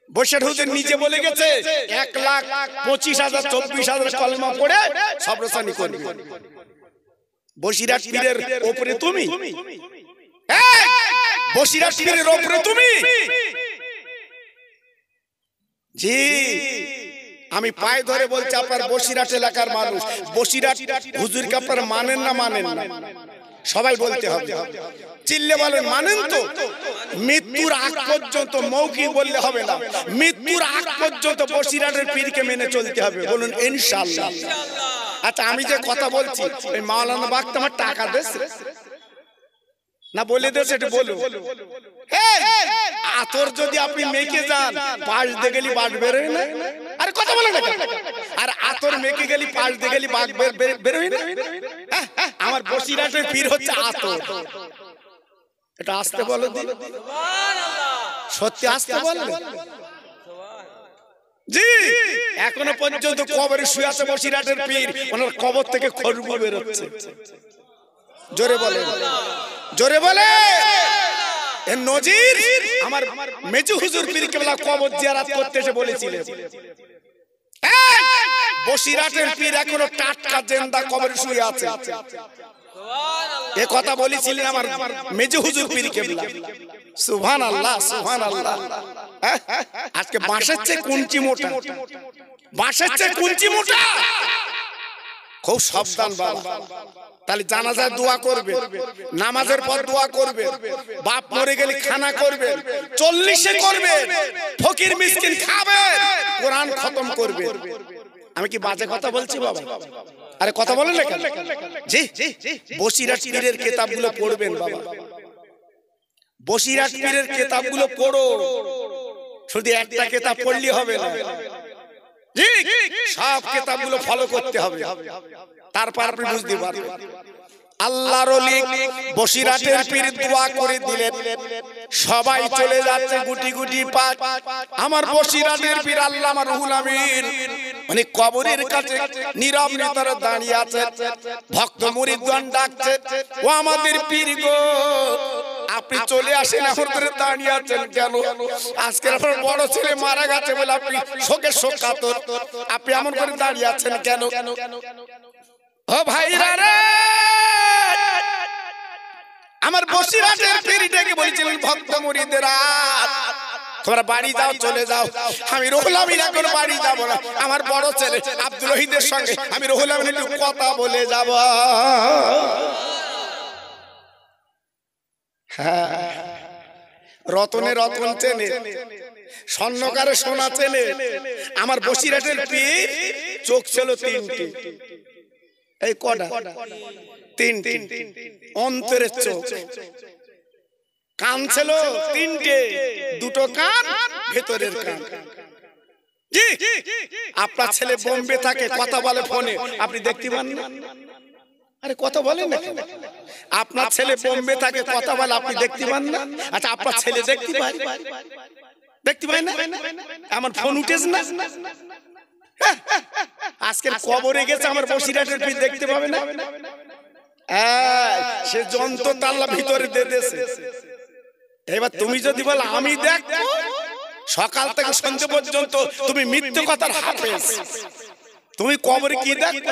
বসিরহাট হুজুর নিজে বলে গেছে 1,25,000 24,000 কলমা পড়ে সবরসানি করবে। বসিরহাট পীরের উপরে তুমি, বসিরহাট পীরের উপরে তুমি। জি, আমি পায়ে ধরে বলছি, আপনার বসিরহাট এলাকার মানুষ, বসিরহাট হুজুরকে আপনারা মানেন না? মানেন না? সবাই বলতে হবে, চিল্লে বলেন মানেন তো? মৃত্যুর আগ পর্যন্ত মৌখিক বললে হবে না, মৃত্যুর আগ পর্যন্ত বসিরহাটের পীরকে মেনে চলতে হবে। বলুন ইনশাআল্লাহ। আচ্ছা, আমি যে কথা বলছি, ওই মাওলানা বাগতা আমার টাকা দিয়েছে না? বলে দিয়েছে, এটা বলুন। আতর যদি আপনি মেখে যান পাশ দিয়ে গেলি বাঘ বেরোয় না, আরে কথা বলে না, আর আতর মেখে গেলি পাশ দিয়ে গেলি বাঘ বেরোয় না। আমার বসিরহাটের পীর হচ্ছে আতর। এটা আসতে বলো, সত্যি আসতে বলো। জি, এখনো পর্যন্ত কবরে শুয়ে আছে বসিরহাটের পীর, ওনার কবর থেকে খরগোশ বেরোচ্ছে। জোরে বলে, জোরে বলে। এর নজির আমার মেজু হুজুর পীর কেবলা কবর জিয়ারত করতে এসে বলেছিলেন, বসিরহাটের পীর এখনো টাটকা জিন্দা কবরে শুয়ে আছে। এ কথা বলেছিলেন আমার মেজু হুজুর পীর কেবলা। সুবহানাল্লাহ, সুবহানাল্লাহ। আজকে বাঁশের চেয়ে কুঞ্চি মোটা, বাঁশের চেয়ে কুঞ্চি মোটা। খুব সাবধান বাবা। তাহলে জানাজায় দোয়া করবে, নামাজের পর দোয়া করবে, বাপ মরে গেলে খানা করবে, 40-এ করবে, ফকির মিসকিন খাবে, কোরআন খতম করবে। আমি কি বাজে কথা বলছি বাবা? আরে কথা বলেন না কেন? জি, বসিরহাট পীরের কিতাবগুলো পড়বেন বাবা, বসিরহাট পীরের কিতাবগুলো পড়ো। শুধু একটা কিতাব পড়লে হবে না, জি সব কিতাবগুলো ফলো করতে হবে, তারপর আপনি বুঝতে পারবেন। আল্লাহর ওলি বসিরহাটের পীর দোয়া করে দিলেন, সবাই চলে যাচ্ছে গুটি গুটি পাক। আমার বসিরহাটের পীর আল্লামা রুহুল আমিন মানে কবরের কাছে নীরব নেতারা দাঁড়িয়ে আছে, ভক্ত মুরিদগণ ডাকছে, ও আমাদের পীর গো আপনি চলে আসেন, এখন করে দাঁড়িয়ে আছেন কেন? আজকে আপনার বড় ছেলে মারা গেছে বলে আপনি শোকে শোকাতুর, আপনি এমন করে দাঁড়িয়ে আছেন কেন? ও ভাইরা রে, আমার বসিরহাটের পীর ডেকে বলেছিলেন, ভক্ত মুরিদেরা তোমরা বাড়ি যাও, চলে যাও, আমি রুহুল আমিন এখন বাড়ি যাব না, আমার বড় ছেলে আব্দুল ওহিদের সঙ্গে আমি রুহুল আমিন একটু কথা বলে যাব। রতনে রতন চেনে, স্বর্ণকারে সোনা চেনে। আমার বসিরহাটের পীর চোখ ছিল তিনটি, এই কটা? তিনটি অন্তরের চোখ। কান ছিল তিনটে, দুটো কান ভেতরের কান। জি, আপনার ছেলে বোম্বে থাকে, কথা বলে ফোনে, আপনি দেখতে পান না? আরে কথা বলেন না। আপনার ছেলে বোম্বে থাকে, কথা বলে, আপনি দেখতে পান না? আচ্ছা আপনার ছেলে দেখতে পায়, দেখতে পায় না? আমার ফোন উঠেছে না? আজকের কবরে গেছে আমার বসিরহাটের পীর, দেখতে পাবে না? সে যন্ত্র তাল্লা ভিতরে দিয়ে দিয়েছে। এবার তুমি যদি বলো আমি দেখবো, সকাল থেকে সন্ধ্যে পর্যন্ত তুমি মিথ্যে কথার হাফেজ, তুমি কবরে কি দেখবে?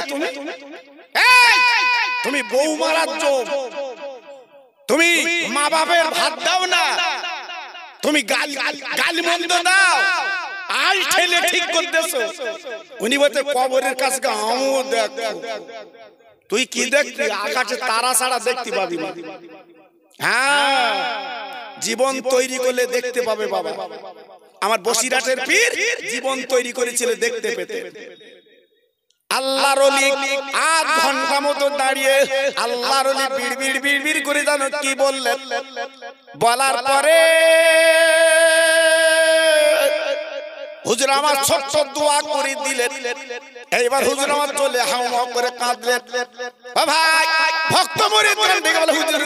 তুমি বউ মারার জন্য, তুমি মা বাপের ভাত দাও না, তুমি গালি মন্দ দাও, আল ঠেলে ঠিক করতেছো। উনি বলতে কবরের কাছে আমিও দেখবো। তুই কি দেখবি? আকাশে তারা ছাড়া দেখতে পাবি না। হ্যাঁ, জীবন তৈরি করলে দেখতে পাবে বাবা। আমার বসিরহাটের পীর জীবন তৈরি করেছিল দেখতে পেতে। আল্লাহর ওলি 8 ঘন্টা মতো দাঁড়িয়ে আল্লাহর ওলি বিড়বিড় বিড়বিড় করে জানো কি বললেন? বলার পরে হুজুর আমার ছোট্ট দোয়া করে দিলেন। এইবার হুজুর আমার চলে হাওয়া করে কাঁদলেন। ও ভাই, ভক্ত মুরিদগণ ডেকে বলে, হুজুর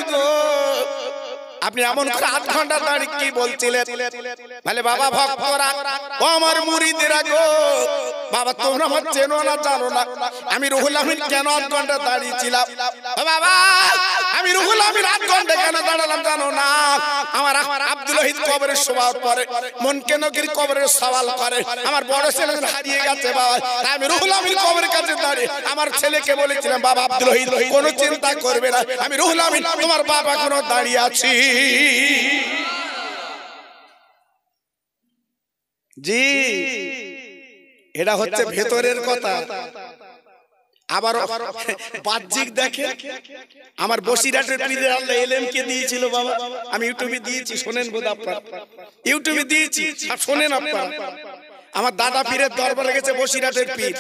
আপনি এমন করে 8 ঘন্টা দাঁড়িয়ে কি বলছিলেন? বলে বাবা ভক্তরা, ও আমার মুরিদেরা গো, বাবা তোমরা আমার চেনো না জানো না, আমি রুহুল আমিন কেন 8 ঘন্টা দাঁড়িয়েছিলাম? বাবা আমি রুহুল আমিন 8 ঘন্টা কেন দাঁড়ালাম জানো না? আমার আব্দুল ওহিদ কবরের শোয়ার পরে মন কেন কি কবরের সওয়াল করে, আমার বড় ছেলে হারিয়ে গেছে বাবা, আমি রুহুল আমিন কবরের কাছে দাঁড়িয়ে আমার ছেলেকে বলেছিলাম, বাবা আব্দুল ওহিদ কোনো চিন্তা করবে না, আমি রুহুল আমিন তোমার বাবা এখনো দাঁড়িয়ে আছি। জি, এটা হচ্ছে ভেতরের কথা। আবার বাহ্যিক দেখে আমার বসিরহাটের পীরের আল্লাহ এলেম কে দিয়েছিল বাবা, আমি ইউটিউবে দিয়েছি, শোনেন বোধ আপনারা, ইউটিউবে দিয়েছি, আর শোনেন আপনারা। আমার দাদা পীরের দরবারে গেছে বসিরহাটের পীর,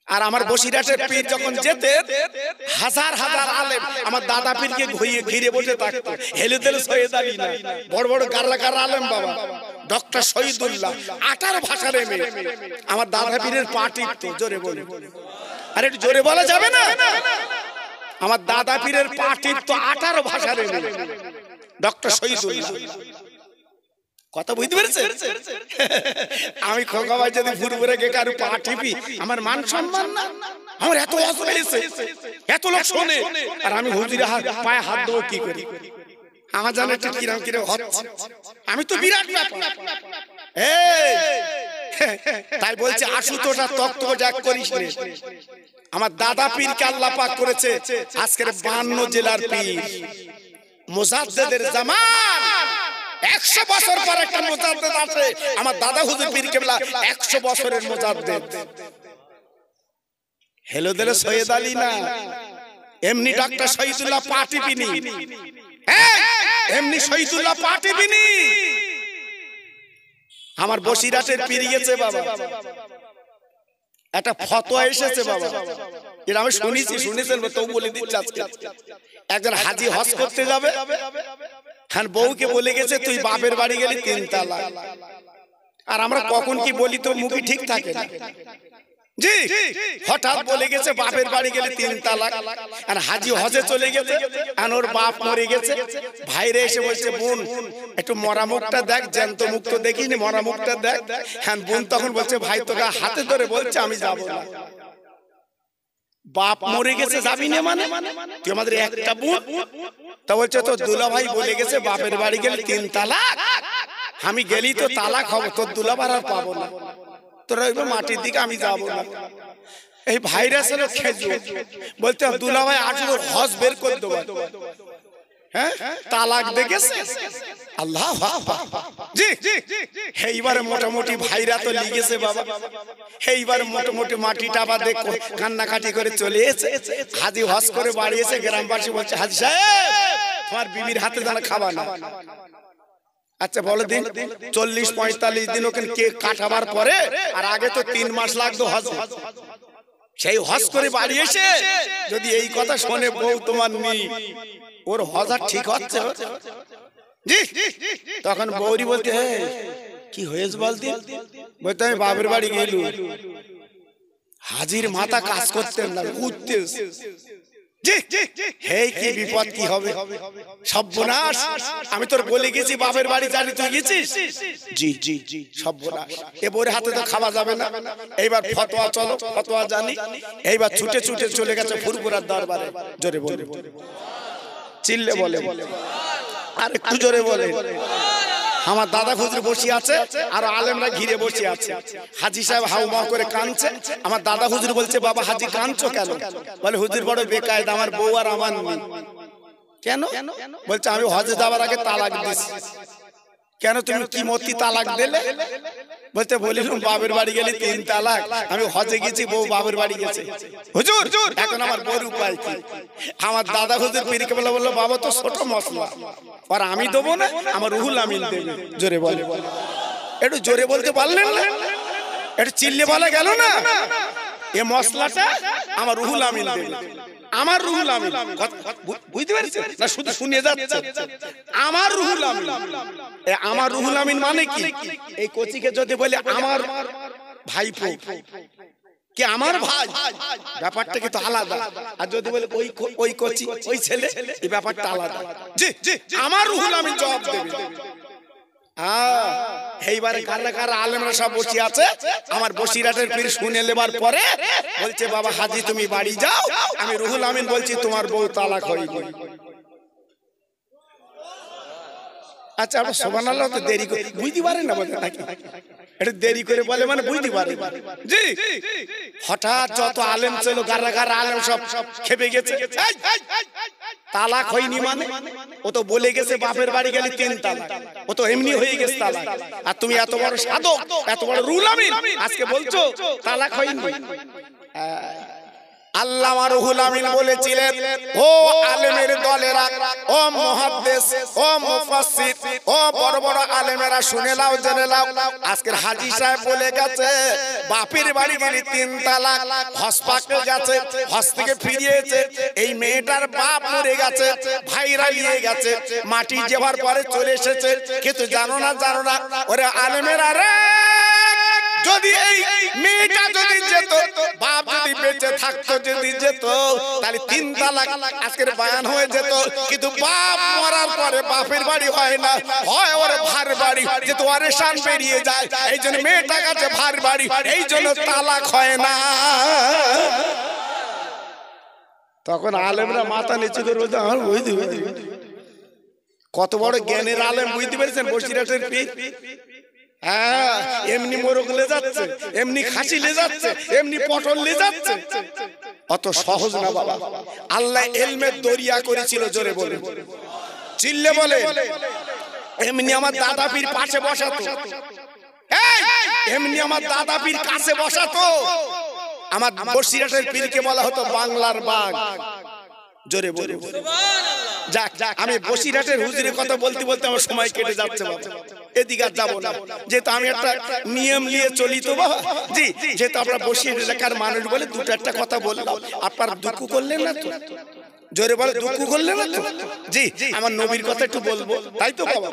আর আমার বসিরহাটের পীর যখন যেতে হাজার হাজার আলেম আমার দাদা পীরকে ঘিরে বসে থাকতো। হেলে দিল সৈয়দ আলী না, বড় বড় গাররা গাররা আলেম বাবা, ডক্টর শহীদুল্লাহ 18 ভাষার এমএ। আমার দাদা পীরের পা টিপতো, জোরে বলে, আরে একটু জোরে বলা যাবে না? আমার দাদা পীরের পা টিপতো 18 ভাষার এমএ ডক্টর শহীদুল্লাহ। কথা বুঝতে পেরেছেন? আমি খোকা ভাই যদি ফুরফুরে গে কারো পা টিপি আমার মান সম্মান না? আমার এত অস বেড়েছে, এত লোক শোনে, আর আমি হুজুরের পায়ে হাত দেবো কি করি? আমার জানে একটু কিরম কিরম হচ্ছে, আমি তো বিরাট ব্যাপার। তাই বলছে আশুতোষা তক্ত জাগ করিস নে। আমার দাদা পীরকে আল্লাহ পাক করেছে আজকের 52 জেলার পীর, মুজাদ্দেদের জামান। 100 বছর পর একটা মুজাদ্দেদ আছে। আমার দাদা হুজুর পীর কেবলা 100 বছরের মুজাদ্দেদ। হেলো দিলে সৈয়দ আলী না, এমনি ডক্টর শহীদুল্লাহ পা টিপিনি, এমনি শহীদুল্লাহ পা টিপিনি। আমার বসিরহাটের পীর গেছে বাবা, একটা ফতোয়া এসেছে বাবা, এটা আমি শুনেছেন তো বলে দিচ্ছি আজকে। একজন হাজি হজ করতে যাবে, হ্যাঁ বউকে বলে গেছে তুই বাপের বাড়ি গেলে 3 তালাক। আর আমরা কখন কি বলি তো মুখে ঠিক থাকে না। জি, হঠাৎ বলে গেছে বাপের বাড়ি গেলে 3 তালাক। আর হাজি হজে চলে গেছে, আর ওর বাপ মরে গেছে। ভাইরে এসে বলছে বোন একটু মরা মুখটা দেখ, জ্যান্ত মুখ তো দেখিনি, মরা মুখটা দেখ। হ্যাঁ বোন তখন বলছে ভাই তোকে হাতে ধরে বলছে আমি যাব না। বাপ মরে গেছে যাবি না মানে? তুই আমাদের একটা বোন। তা বলছে তো দুলা ভাই বলে গেছে বাপের বাড়ি গেলে 3 তালাক, আমি গেলি তো তালাক হবো, তোর দুলাবার আর পাবো না, তোরা মাটির দিকে আমি যাবো না। এই ভাইরাস হলো খেজুর, বলতে দুলা ভাই আজকে হজ বের করে দেবো। হ্যাঁ তালাক দেখেছে আল্লাহ। জি এইবারে মোটামুটি ভাইরা তো লিগেছে বাবা। এইবারে মোটামুটি মাটিটা আবার দেখো কান্নাকাটি করে চলে এসেছে। হাজি হজ করে বাড়ি এসে গ্রামবাসী বলছে হাজি সাহেব তোমার বিবির হাতে দানা খাবা না। আচ্ছা বলে দিন 40-45 দিন ওখানে কে কাটাবার পরে, আর আগে তো 3 মাস লাগতো হজ। সেই হজ করে বাড়ি এসে যদি এই কথা শোনে বউ তোমার নেই, ওর হজ আর ঠিক হচ্ছে? জি তখন বৌরি বলতে কি হয়েছে বলতে, বলতে আমি বাপের বাড়ি গেলু, হাজির মাথা কাজ করতেন না, উঠতে। হেই কি বিপদ কি হবে, সর্বনাশ। আমি তোর বলে গেছি বাপের বাড়ি জানি, তুই গেছিস? জি জি জি সর্বনাশ, এবারে হাতে তো খাওয়া যাবে না। এইবার ফতোয়া চলো, ফতোয়া জানি। এইবার ছুটে ছুটে চলে গেছে ফুরফুরার দরবারে। জোরে বলে, চিল্লে বলে, আর একটু জোরে বলে। আমার দাদা হুজুর বসে আছে আর আলেমরা ঘিরে বসে আছে। হাজি সাহেব হাউমা করে কাঁদছে। আমার দাদা হুজুর বলছে বাবা হাজি কাঁদছো কেন? বলে হুজুর বড় বেকায়দা, আমার বউ আর আমার নেই। কেন? বলছে আমি হজে যাওয়ার আগে তালাক দিছি। কেন তুমি কি মতি তালাক দিলে? বলতে বলিলাম বাপের বাড়ি গেলে 3 তালাক, আমি হজে গেছি বউ বাপের বাড়ি গেছে। হুজুর এখন আমার বউর উপায় কি? আমার দাদা হুজুর পীরকে বললো বাবা তো ছোট মশলা, আর আমি দেবো না, আমার রুহুল আমিন দেবে। জোরে বলে, একটু জোরে বলতে পারলেন না? একটু চিল্লে বলা গেল না? এ মশলাটা আমার রুহুল আমিন দেবে। আমার রুহুল আমিন, বুঝতে পারছেন না? শুধু শুনে যাচ্ছে আমার রুহুল আমিন। আমার রুহুল আমিন মানে কি? এই কোচিকে যদি বলে আমার ভাইপো কি আমার ভাই, ব্যাপারটা কিন্তু আলাদা। আর যদি বলে ওই কোচি ওই ছেলে, এই ব্যাপারটা আলাদা। জি আমার রুহুল আমিন জবাব দেবে। এইবারে কারা কারা আলেমরা সব বসে আছে। আমার বসিরহাটের পীর শুনে নেবার পরে বলছে বাবা হাজি তুমি বাড়ি যাও, আমি রুহুল আমিন বলছি তোমার বউ তালাক হয়নি। আচ্ছা আবার সুবহানাল্লাহ তো দেরি করে বুঝতে পারেন না, বলে নাকি এটা দেরি করে বলে মানে বুঝতে পারে। জি হঠাৎ যত আলেম ছিল গারা গারা আলেম সব খেপে গেছে। তালাক হয়নি মানে? ও তো বলে গেছে বাপের বাড়ি গেলে 3 তালাক, ও তো এমনি হয়ে গেছে তালাক। আর তুমি এত বড় সাধক, এত বড় রুহুল আমিন, আজকে বলছো তালাক হয়নি। আল্লামা রুহুল আমিন বলেছিলেন, ও আলেমের দলেরা, ও মুহাদ্দিস, ও মুফাসসির, ও বড় বড় আলেমেরা শুনে নাও, জেনে নাও। আজকের হাজী সাহেব বলে গেছে, বাপের বাড়ি গেলে 3 তালাক, হসপাকে গেছে, হস থেকে ফিরিয়েছে, এই মেয়েটার বাপ মরে গেছে, ভাইরা নিয়ে গেছে, মাটি যেবার পরে চলে এসেছে। কিন্তু জানো না ওরে আলেমেরা রে, যদি এই মেয়েটা যদি যেত, বাপ যদি বেঁচে থাকতো, যদি যেত, তাহলে 3 তালাক আজকের বয়ান হয়ে যেত। কিন্তু বাপ মরার পরে বাপের বাড়ি হয় না, হয় ওর ভার বাড়ি, যে তো ওয়ারেশান বেরিয়ে যায়। এই জন্য মেয়েটা কাছে ভার বাড়ি, এই জন্য তালাক হয় না। তখন আলেমরা মাথা নিচু করে বলতে, আমার বুঝতে কত বড় জ্ঞানের আলেম, বুঝতে পেরেছেন? বসিরহাটের পীর। হ্যাঁ, এমনি মোরগ লে যাচ্ছে, এমনি খাসি লে যাচ্ছে, এমনি পটল লে যাচ্ছে। অত সহজ না বাবা। আল্লাহ ইলমের দরিয়া করেছিল, জোরে বলে, চিল্লে বলে। এমনি আমার দাদা পীর পাশে বসাতো, এমনি আমার দাদা পীর কাছে বসাতো। আমার বসিরহাটের পীরকে বলা হতো বাংলার বাঘ, জোরে বলে। যাক, আমি বসিরহাটের হুজুরের কথা বলতে বলতে আমার সময় কেটে যাচ্ছে বাবা, এদিকে আর যাবো না। যেহেতু আমি একটা নিয়ম নিয়ে চলি তো বাবা, জি, যেহেতু আমরা বসিরহাট এলাকার মানুষ বলে দুটো একটা কথা বললাম, আপনার দুঃখ করলেন না তো? জোরে বলে, দুঃখ করলেন না তো? জি, আমার নবীর কথা একটু বলবো, তাই তো বাবা?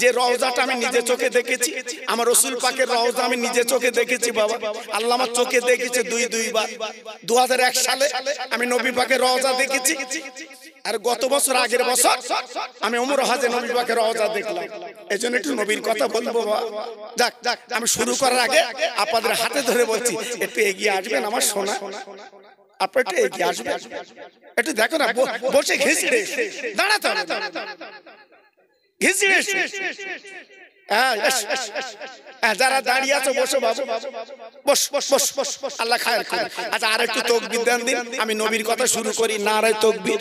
যে রওজাটা আমি নিজে চোখে দেখেছি, আমার রাসূল পাকের রওজা আমি নিজে চোখে দেখেছি বাবা। আল্লাহ আমার চোখে দেখেছে দুইবার। 2001 সালে আমি নবী পাকের রওজা দেখেছি, আর গত বছর, আগের বছর আমি ওমর হজে নবী পাকের রওজা দেখলাম। এজন্য একটু নবীর কথা বলবো বাবা। যাক, আমি শুরু করার আগে আপনাদের হাতে ধরে বলছি, একটু এগিয়ে আসবেন আমার সোনা, আপনার একটু এগিয়ে আসবেন। একটু দেখো না, বসে ঘেঁষড়ে দাঁড়াতে হবে, ঘেঁষড়ে। যারা দাঁড়িয়ে আছো বসো বাবু, বস বস বস বস, আল্লাহ খায়ের করুন। আচ্ছা, আর একটু তাকবীর দেন দিন, আমি নবীর কথা শুরু করি। নারায়ে তাকবীর।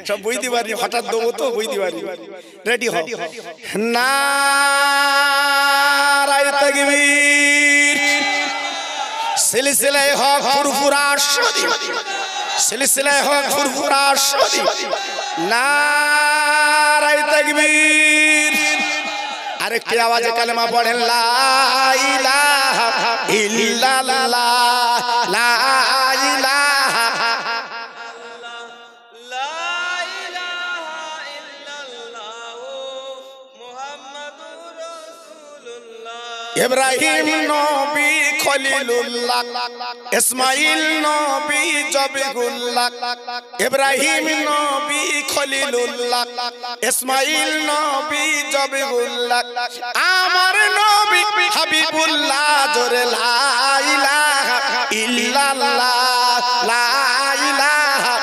সব বুঝতে পারি, হঠাৎ দেবো তো, বুঝতে পারি। রেডি হও। নারায়ে তাকবীর। সিলসিলায়ে হক ফুরফুরা শরীফ, সিলসিলায়ে হক ফুরফুরা শরীফ। নারায়ে তাকবীর। আরেকটি আওয়াজে কালেমা পড়েন, লা ইলাহা ইল্লাল্লাহ, লা ইলাহা ইব্রাহিম নবী খলিলুল্লাহ, ইসমাইল নবী জবিগুল্লাহ। ইব্রাহিম নবী খলিলুল্লাহ, ইসমাইল নবী জবিগুল্লাহ। আমার নবী হাবিবুল্লাহ, জোরে লা ইলাহা ইল্লাল্লাহ, লা ইলাহা।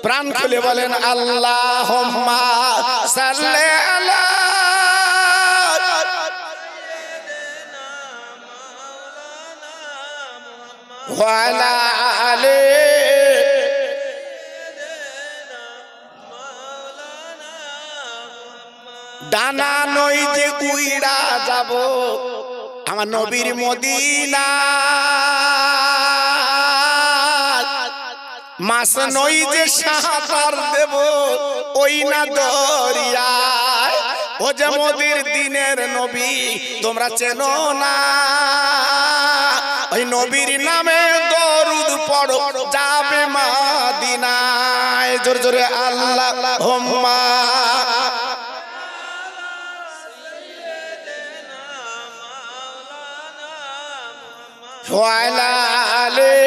প্রাণ খুলে বলেন, আল্লাহুম্মা সাল্লি আলা ওয়া আলা আলি। ডানা নই যে উইড়া যাব আমার নবীর মদিনা, মাছ নই যে সাঁতার দেব ওই না দরিয়ায়। ও যে মোদের দিনের নবী তোমরা চেনো না, ওই নবীর নামে দরুদ পড়ো যাবে মদিনায়। জোরে জোরে আল্লাহুম্মা ওয়া আলা আলি।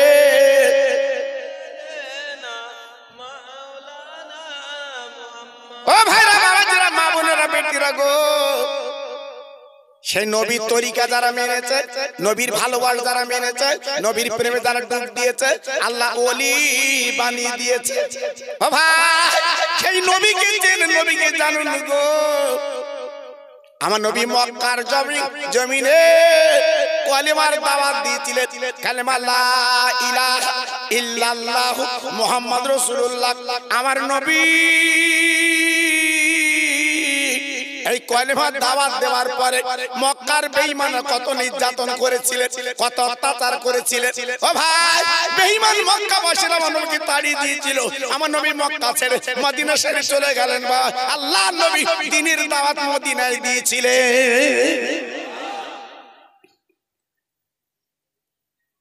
ও ভাইরা, বাবাজিরা, মা বোনেরা, বেটিরা গো, সেই নবীর তরিকা যারা মেনেছে, নবীর ভালোবাসা যারা মেনেছে, নবীর প্রেমে যারা ডুব দিয়েছে, আল্লাহ ওলি বানিয়ে দিয়েছে। ও ভাই, সেই নবীকে চেনেন, নবীকে জানুন গো। আমার নবী মক্কার জমিনে কালেমার দাওয়াত দিয়েছিলেন, কালেমা লা ইলাহা ইল্লাল্লাহু মুহাম্মাদুর রাসূলুল্লাহ। আমার নবী এই কলেমা দাওয়াত দেওয়ার পরে মক্কার বেঈমানরা কত নির্যাতন করেছিলেন, কত অত্যাচার করেছিলেন। ও ভাই, বেঈমান মক্কাবাসীরা আমার নবীকে তাড়িয়ে দিয়েছিল। আমার নবী মক্কা ছেড়ে মদিনা ছেড়ে চলে গেলেন। বা আল্লাহ নবী দ্বীনের দাওয়াত মদিনায় দিয়েছিলেন।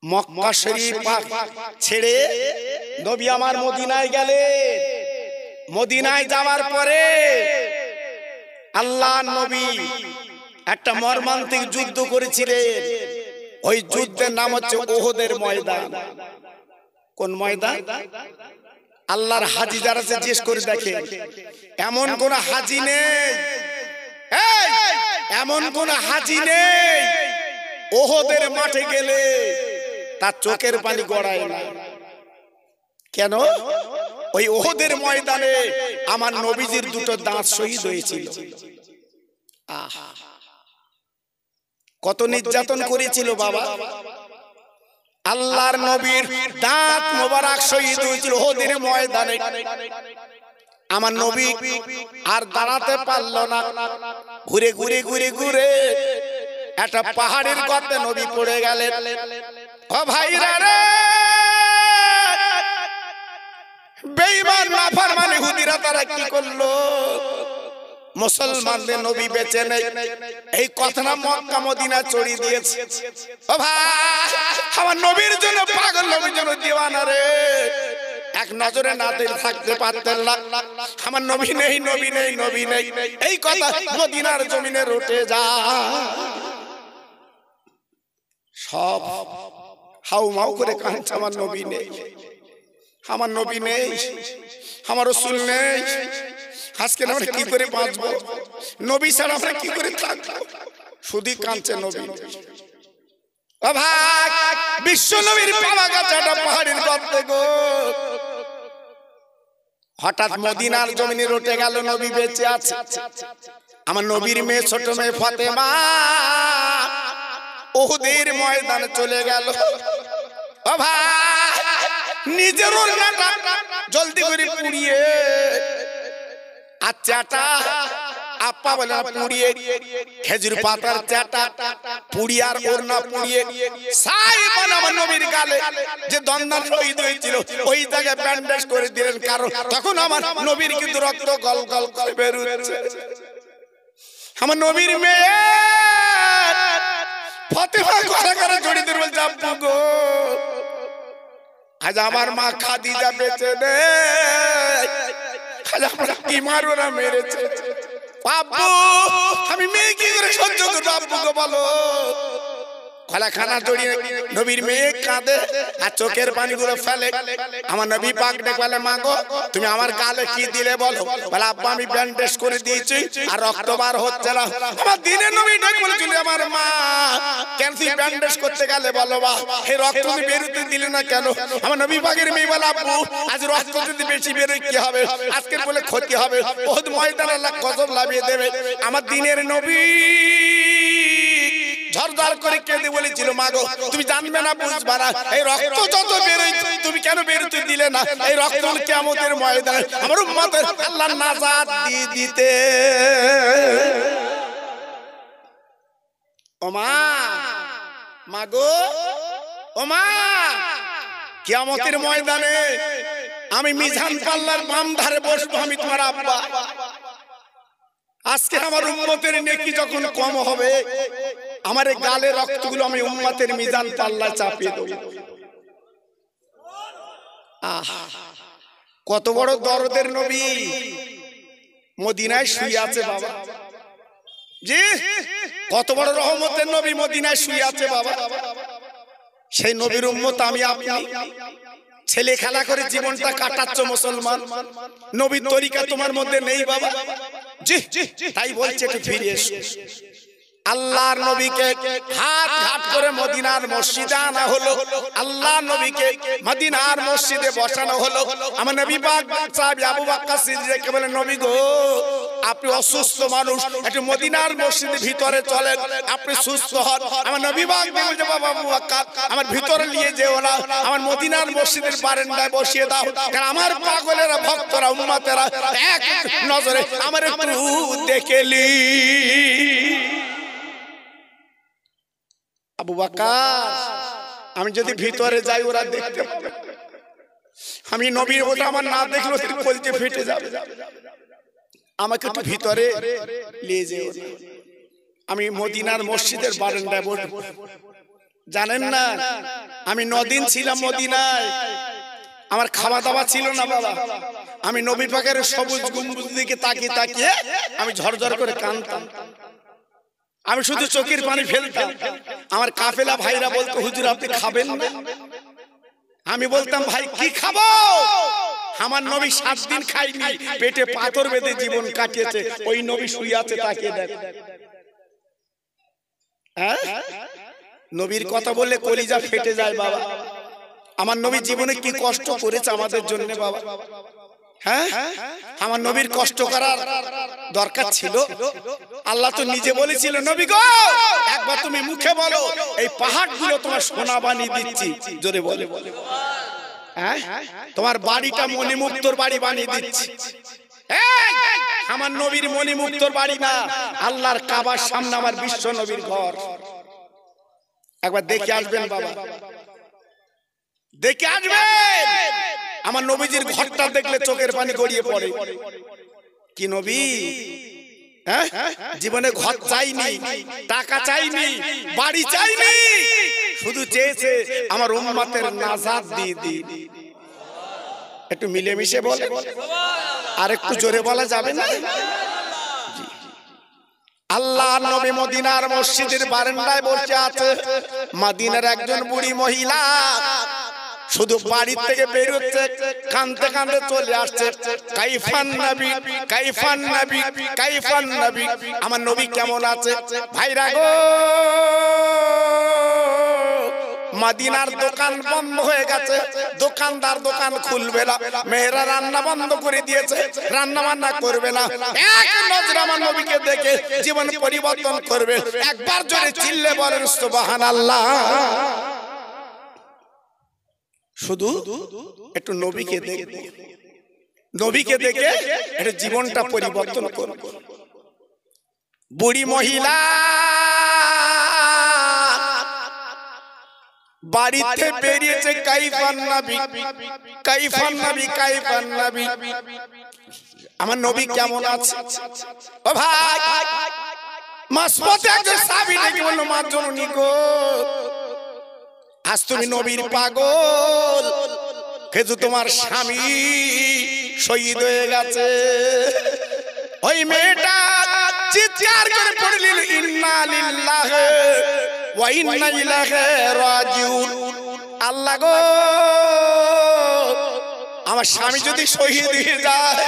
মক্কা শরীফ ছেড়ে নবী আমার মদিনায় গেলেন। মদিনায় যাওয়ার পরে আল্লাহ নবী একটা মর্মান্তিক যুদ্ধ করেছিলেন। ওই যুদ্ধের নাম হচ্ছে ওহদের ময়দান। কোন ময়দান? আল্লাহর হাজী যারা জিজ্ঞেস করে দেখে, এমন কোন হাজী নেই, এমন কোন হাজী নেই ওহদের মাঠে গেলে তার চোখের পানি গড়ায় না। কেন? ওই ওহদের ময়দানে আমার নবীজির দুটো দাঁত শহীদ হয়েছিল। কত নির্যাতন করেছিল বাবা। আল্লাহর নবীর দাঁত মোবারক শহীদ হয়েছিল ওহদের ময়দানে। আমার নবী আর দাঁড়াতে পারল না। ঘুরে ঘুরে ঘুরে ঘুরে একটা পাহাড়ের গর্তে নবী পড়ে গেলেন। ও ভাইরা রে, বেঈমান নাফরমান ইহুদিরা তারা কি করলো? মুসলমানদের নবী বেঁচে নেই এই কথাটা মক্কা মদিনা ছড়িয়ে দিয়েছে। ও ভাই, আমার নবীর জন্য পাগল, নবীর জন্য দিওয়ানা রে। এক নজরে না দেখে থাকতে পারতেন না। আমার নবী নেই, নবী নেই, নবী নেই, এই কথা মদিনার জমিনে রটে যা। সব হাউমাউ করে কাঁদছে, আমার নবী নেই, আমার নবী নেই, আমার রাসূল নেই। আজকে আমরা কি করে বাঁচবো? নবী ছাড়া আমরা কি করে থাকবো? শুধু কাঁদছে নবী। ও ভাই, বিশ্ব নবীর পাওয়া গেছে একটা পাহাড়ের গর্তে গো। হঠাৎ মদিনার জমিনে রটে গেল নবী বেঁচে আছে। আমার নবীর মেয়ে, ছোট মেয়ে ফাতেমা ওহদের ময়দানে চলে গেল। ও ভাই, নিজের ওড়নাটা জলদি করে পুড়িয়ে আর চাটা আপা বলে পুড়িয়ে, খেজুর পাতার চাটা পুড়িয়ে আর ওড়না পুড়িয়ে সাইবান আমার নবীর গালে যে দন্দান শহীদ হয়েছিল ওই জায়গায় ব্যান্ডেজ করে দিলেন। কারণ তখন আমার নবীর কিন্তু রক্ত গল গল করে বের হচ্ছে। আমার নবীর মেয়ে ফাতেমা ঘরে ঘরে জড়িয়ে ধরে বলছে, আব্বু গো, আজ আমার মা খাদিজা বেঁচে নেই, আজ আমরা কি মারোরা মেরেছে। আব্বু, আমি মেয়ে কি করে সহ্য করবো? আব্বু গো বলো। খানা জড়িয়ে নবীর মেয়ে কাঁদে আর চোখের পানিগুলো ফেলে। আমার নবী পাক ডেকে বলে, মা গো, তুমি আমার গালে কি দিলে বলো? বলে, আব্বা আমি ব্যান্ডেজ করে দিয়েছি আর রক্ত বার হচ্ছে না। আমার দিনের নবী ডেকে বলেছিল, আমার মা কেন তুই ব্যান্ডেজ করতে গেলে বলো বা এই রক্ত তুমি বেরোতে দিলে না কেন? আমার নবী পাকের মেয়ে বলে, আব্বু আজ রক্ত যদি বেশি বেরোয় কি হবে? আজকের বলে ক্ষতি হবে, ওহদ ময়দান আল্লাহ গজব লাভিয়ে দেবে। আমার দিনের নবী ঝরঝর করে কেঁদে বলেছিল, মা গো, তুমি জানবে না, বুঝবা না, এই রক্ত যত বেরোয় তুমি কেন বেরোতে দিলে না? এই রক্ত কিয়ামতের ময়দানে আমার উম্মতের আল্লাহ নাজাত দিয়ে দিতে। ও মা, মা গো, ও মা, কিয়ামতের ময়দানে আমি মিজান পাল্লার বাম ধারে বসবো, আমি তোমার আব্বা। আজকে আমার উম্মতের নেকি যখন কম হবে, আমার গালে রক্তগুলো আমি উম্মতের মিজান পাল্লায় চাপিয়ে দেব। কত বড় দরদের নবী মদিনায় শুয়ে আছে বাবা। জি, কত বড় রহমতের নবী মদিনায় শুয়ে আছে বাবা। সেই নবীর উম্মত আমি আপনি। ছেলে খেলা করে জীবনটা কাটাচ্ছ মুসলমান, নবীর তরিকা তোমার মধ্যে নেই বাবা। জি, তাই বলছে একটু ফিরে এসো। আল্লাহর নবীকে হাত হাত করে মদিনার মসজিদে আনা হলো। আল্লাহ নবীকে মদিনার মসজিদে বসানো হলো। আমার নবী পাক সাহেব আবু বকর সিদ্দিককে বলে, নবী গো, আপনি অসুস্থ মানুষ, একটু মদিনার মসজিদের ভিতরে চলেন, আপনি সুস্থ হন। আমার নবী পাক বলেন যে বাবা আবু বকর আমার ভিতরে নিয়ে যেও না, আমার মদিনার মসজিদের বারান্দায় বসিয়ে দাও, কারণ আমার পাগলেরা ভক্তরা উম্মতেরা এক নজরে আমার একটু দেখেলি। আবু বকর আমি যদি ভিতরে যাই ওরা দেখতে পাবে, আমি নবীর ওটা আমার না দেখলো কলজে ফেটে যাবে, আমাকে একটু ভিতরে নিয়ে যেও। আমি মদিনার মসজিদের বারান্দায় বসবো। জানেন না আমি 9 দিন ছিলাম মদিনায়, আমার খাওয়া দাওয়া ছিল না বাবা। আমি নবী পাকের সবুজ গম্বুজ দিকে তাকিয়ে তাকিয়ে আমি ঝরঝর করে কাঁদতাম, আমি শুধু চোখের পানি ফেলতাম। আমার কাফেলা ভাইরা বলতো হুজুর আপনি খাবেন না? আমি বলতাম ভাই কি খাবো, আমার নবী 7 দিন খাইনি, পেটে পাথর বেঁধে জীবন কাটিয়েছে, ওই নবী শুয়ে আছে তাকিয়ে দেখ। নবীর কথা বললে কলিজা ফেটে যায় বাবা। আমার নবী জীবনে কি কষ্ট করেছে আমাদের জন্য বাবা। হ্যাঁ আমার নবীর কষ্ট করার দরকার ছিল? আল্লাহ তো নিজে বলেছিল নবী গো একবার তুমি মুখে বলো এই পাহাড়গুলো তোমার সোনা বানিয়ে দিচ্ছি, জোরে বলে বলে হ্যাঁ তোমার বাড়িটা মণিমুক্তর বাড়ি বানিয়ে দিচ্ছি। আমার নবীর মণিমুক্তর বাড়ি না, আল্লাহর কাবার সামনে আমার বিশ্ব নবীর ঘর। একবার দেখে আসবেন বাবা, দেখে আসবেন। আমার নবীজির ঘরটা দেখলে চোখের পানি গড়িয়ে পড়ে। কি নবী হ্যাঁ জীবনে ঘর চাইনি, টাকা চাইনি, বাড়ি চাইনি, শুধু চেয়েছে আমার উম্মতের নাজাত দিয়ে দিন। একটু মিলেমিশে বলে আর একটু জোরে বলা যাবে না? আল্লাহ নবী মদিনার মসজিদের বারান্দায় বসে আছে। মদিনার একজন বুড়ি মহিলা শুধু বাড়ি থেকে বের হচ্ছে, কাঁদতে কাঁদতে চলে আসছে। কাইফান নবী, কাইফান নবী, কাইফান নবী, আমার নবী কেমন আছে? ভাইরা গো মদিনার দোকান বন্ধ হয়ে গেছে, দোকানদার দোকান খুলবে না, মেয়েরা রান্না বন্ধ করে দিয়েছে, রান্না বান্না করবে না। এক নজর আমার নবীকে দেখে জীবন পরিবর্তন করবে। একবার জোরে চিল্লে বলেন সুবহানাল্লাহ। শুধু একটু নবীকে দেখবে, নবীকে দেখে এটা জীবনটা পরিবর্তন করবে। বুড়ি মহিলা বাড়িতে বেরিয়েছে, কাইফান নবী, কাইফান নবী, কাইফান নবী, আমার নবী কেমন আছে? ও ভাই মাসপতে একজন সাহাবী ডেকে বলল মা জননী গো আজ তুমি নবীর পাগল, কিন্তু তোমার স্বামী শহীদ হয়ে গেছে। ওই মেয়েটা চিৎকার করে পড়ল ইন্না লিল্লাহি ওয়া ইন্না ইলাইহি রাজিউন। আল্লাহ গো আমার স্বামী যদি শহীদ হয়ে যায়,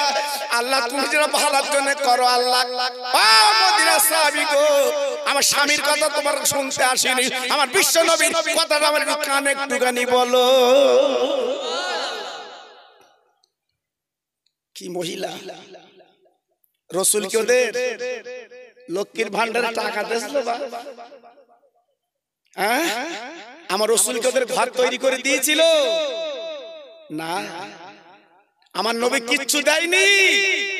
আল্লাহ তুমি যেন ভালোর জন্য করো। আল্লাহ মদিনার সাহাবী গো আমার স্বামীর কথা তোমার শুনতে আসেনি, আমার বিশ্ব নবীর কথাটা আমার কানে একটুখানি বলো। কি মহিলা! রাসূল কি ওদের লক্ষ্মীর ভান্ডারে টাকা দিয়েছিল? হ্যাঁ আমার রাসূল কি ওদের ঘর তৈরি করে দিয়েছিল? না, আমার নবী কিচ্ছু দেয়নি,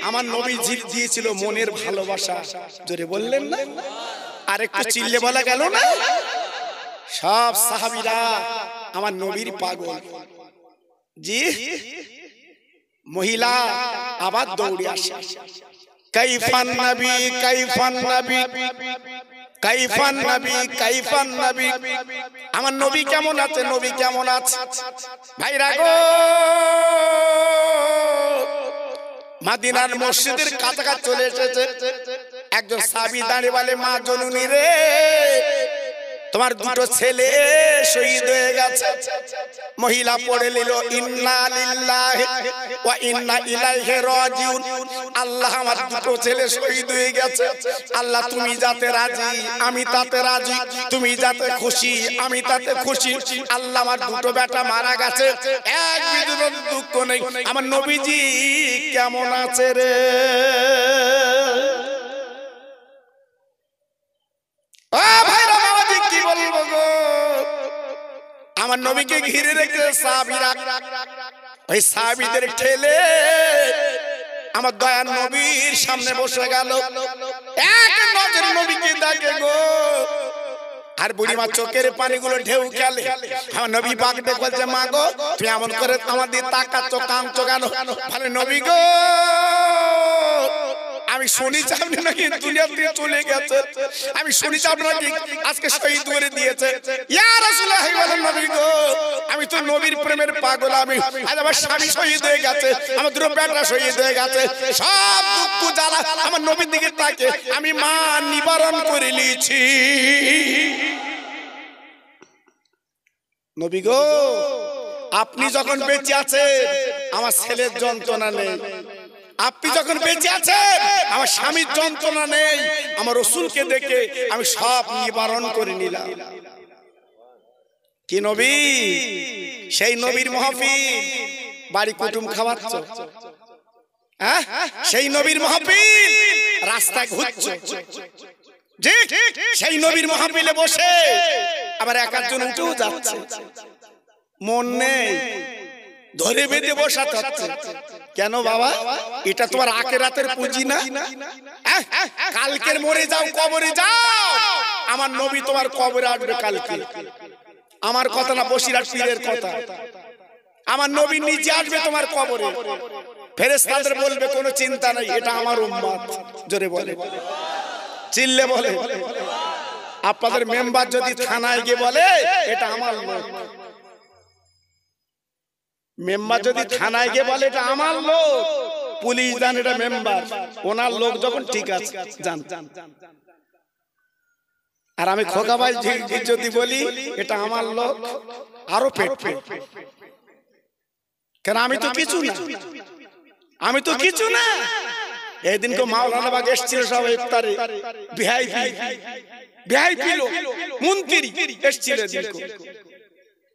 আমার নবী দিয়েছিল মনের ভালোবাসা। জোরে বললেন না? আর একটু চিল্লে বলা গেল না? সব সাহাবীরা আমার নবীর পাগল। জি মহিলা আবার দৌড়ে আসে, কাইফান নবী, কাইফান নবী, কাইফান নবী, কাইফান নবী, আমার নবী কেমন আছে? নবী কেমন আছে? ভাইরা গো মদিনার মসজিদের কাছাকাছি চলে এসেছে। একজন সাহাবী দাঁড়িয়ে বলে মা জননী রে তোমার দুটো ছেলে শহীদ হয়ে গেছে। মহিলা পড়ে নিল ইন্না লিল্লাহি ওয়া ইন্না ইলাইহি রাজিউন। আল্লাহ আমার দুটো ছেলে শহীদ হয়ে গেছে, আল্লাহ তুমি যাতে রাজি আমি তাতে রাজি, তুমি যাতে খুশি আমি তাতে খুশি। আল্লাহ আমার দুটো বেটা মারা গেছে, এক বিন্দু দুঃখ নেই। আমার নবীজি কেমন আছে রে? আমার নবীকে ঘিরে রেখে সাহাবীরা ওই সাহাবীদের ঠেলে আমার দয়ার নবীর সামনে বসে গেল। এক নজর নবীকে দেখে গো, আর বুড়িমা চোখের পানিগুলো ঢেউ খেলে। আমার নবী পাক বলছে, মা গো তুমি এমন করে আমাদের তাকাচ্ছ কাঁদছো কেন? বলে নবী গো আমি শুনেছি আপনি নাকি দুনিয়া থেকে চলে গেছে, আমি শুনেছি আপনাকে আজকে শহীদ করে দিয়েছে। ইয়া রাসূলুল্লাহ বলেন নবী গো আমি তো নবীর প্রেমের পাগল, আমি আজ আমার স্বামী শহীদ হয়ে গেছে, আমার দুটো বেটা শহীদ হয়ে গেছে, সব দুঃখ জ্বালা আমার নবীর দিকে তাকে আমি মা নিবারণ করে নিয়েছি। নবী গো আপনি যখন বেঁচে আছেন আমার ছেলের যন্ত্রণা নেই, আপনি যখন বেঁচে আছেন আমার স্বামীর যন্ত্রণা নেই, আমার রাসূলকে দেখে আমি সব নিবারণ করে নিলাম। কি নবী? সেই নবীর মাহফিল, বাড়ি কুটুম খাওয়াচ্ছ, হ্যাঁ সেই নবীর মাহফিল, রাস্তায় ঘুরছো, সেই নবীর মাহফিলে বসে আবার এক একজন উঠেও যাচ্ছে, মন নেই, ধরে বেঁধে বসাতে হচ্ছে। কেন বাবা? এটা তোমার আখিরাতের পুঁজি না? কালকের মরে যাও, কবরে যাও, আমার নবী তোমার কবরে আসবে কালকে। আমার কথা না, বসিরহাট পীরের কথা। আমার নবী নিজে আসবে তোমার কবরে, ফেরেশতাদের বলবে কোনো চিন্তা নাই, এটা আমার উম্মত। জোরে বলে, চিল্লে বলে। আপনাদের মেম্বার যদি থানায় গিয়ে বলে এটা আমার লোক, মেম্বার যদি থানায় গিয়ে বলে এটা আমার লোক, পুলিশ জান এটা মেম্বার, ওনার লোক যখন ঠিক আছে জান। আর আমি খোকা ভাই যদি বলি এটা আমার লোক, আরো পেট পেট, কেন আমি তো কিছু না, আমি তো কিছু না। এই দিনকে মাওলানা বাগ এসেছিল সব ইফতারে, ভিআইপি লোক, মন্ত্রী এসেছিল দিনকে।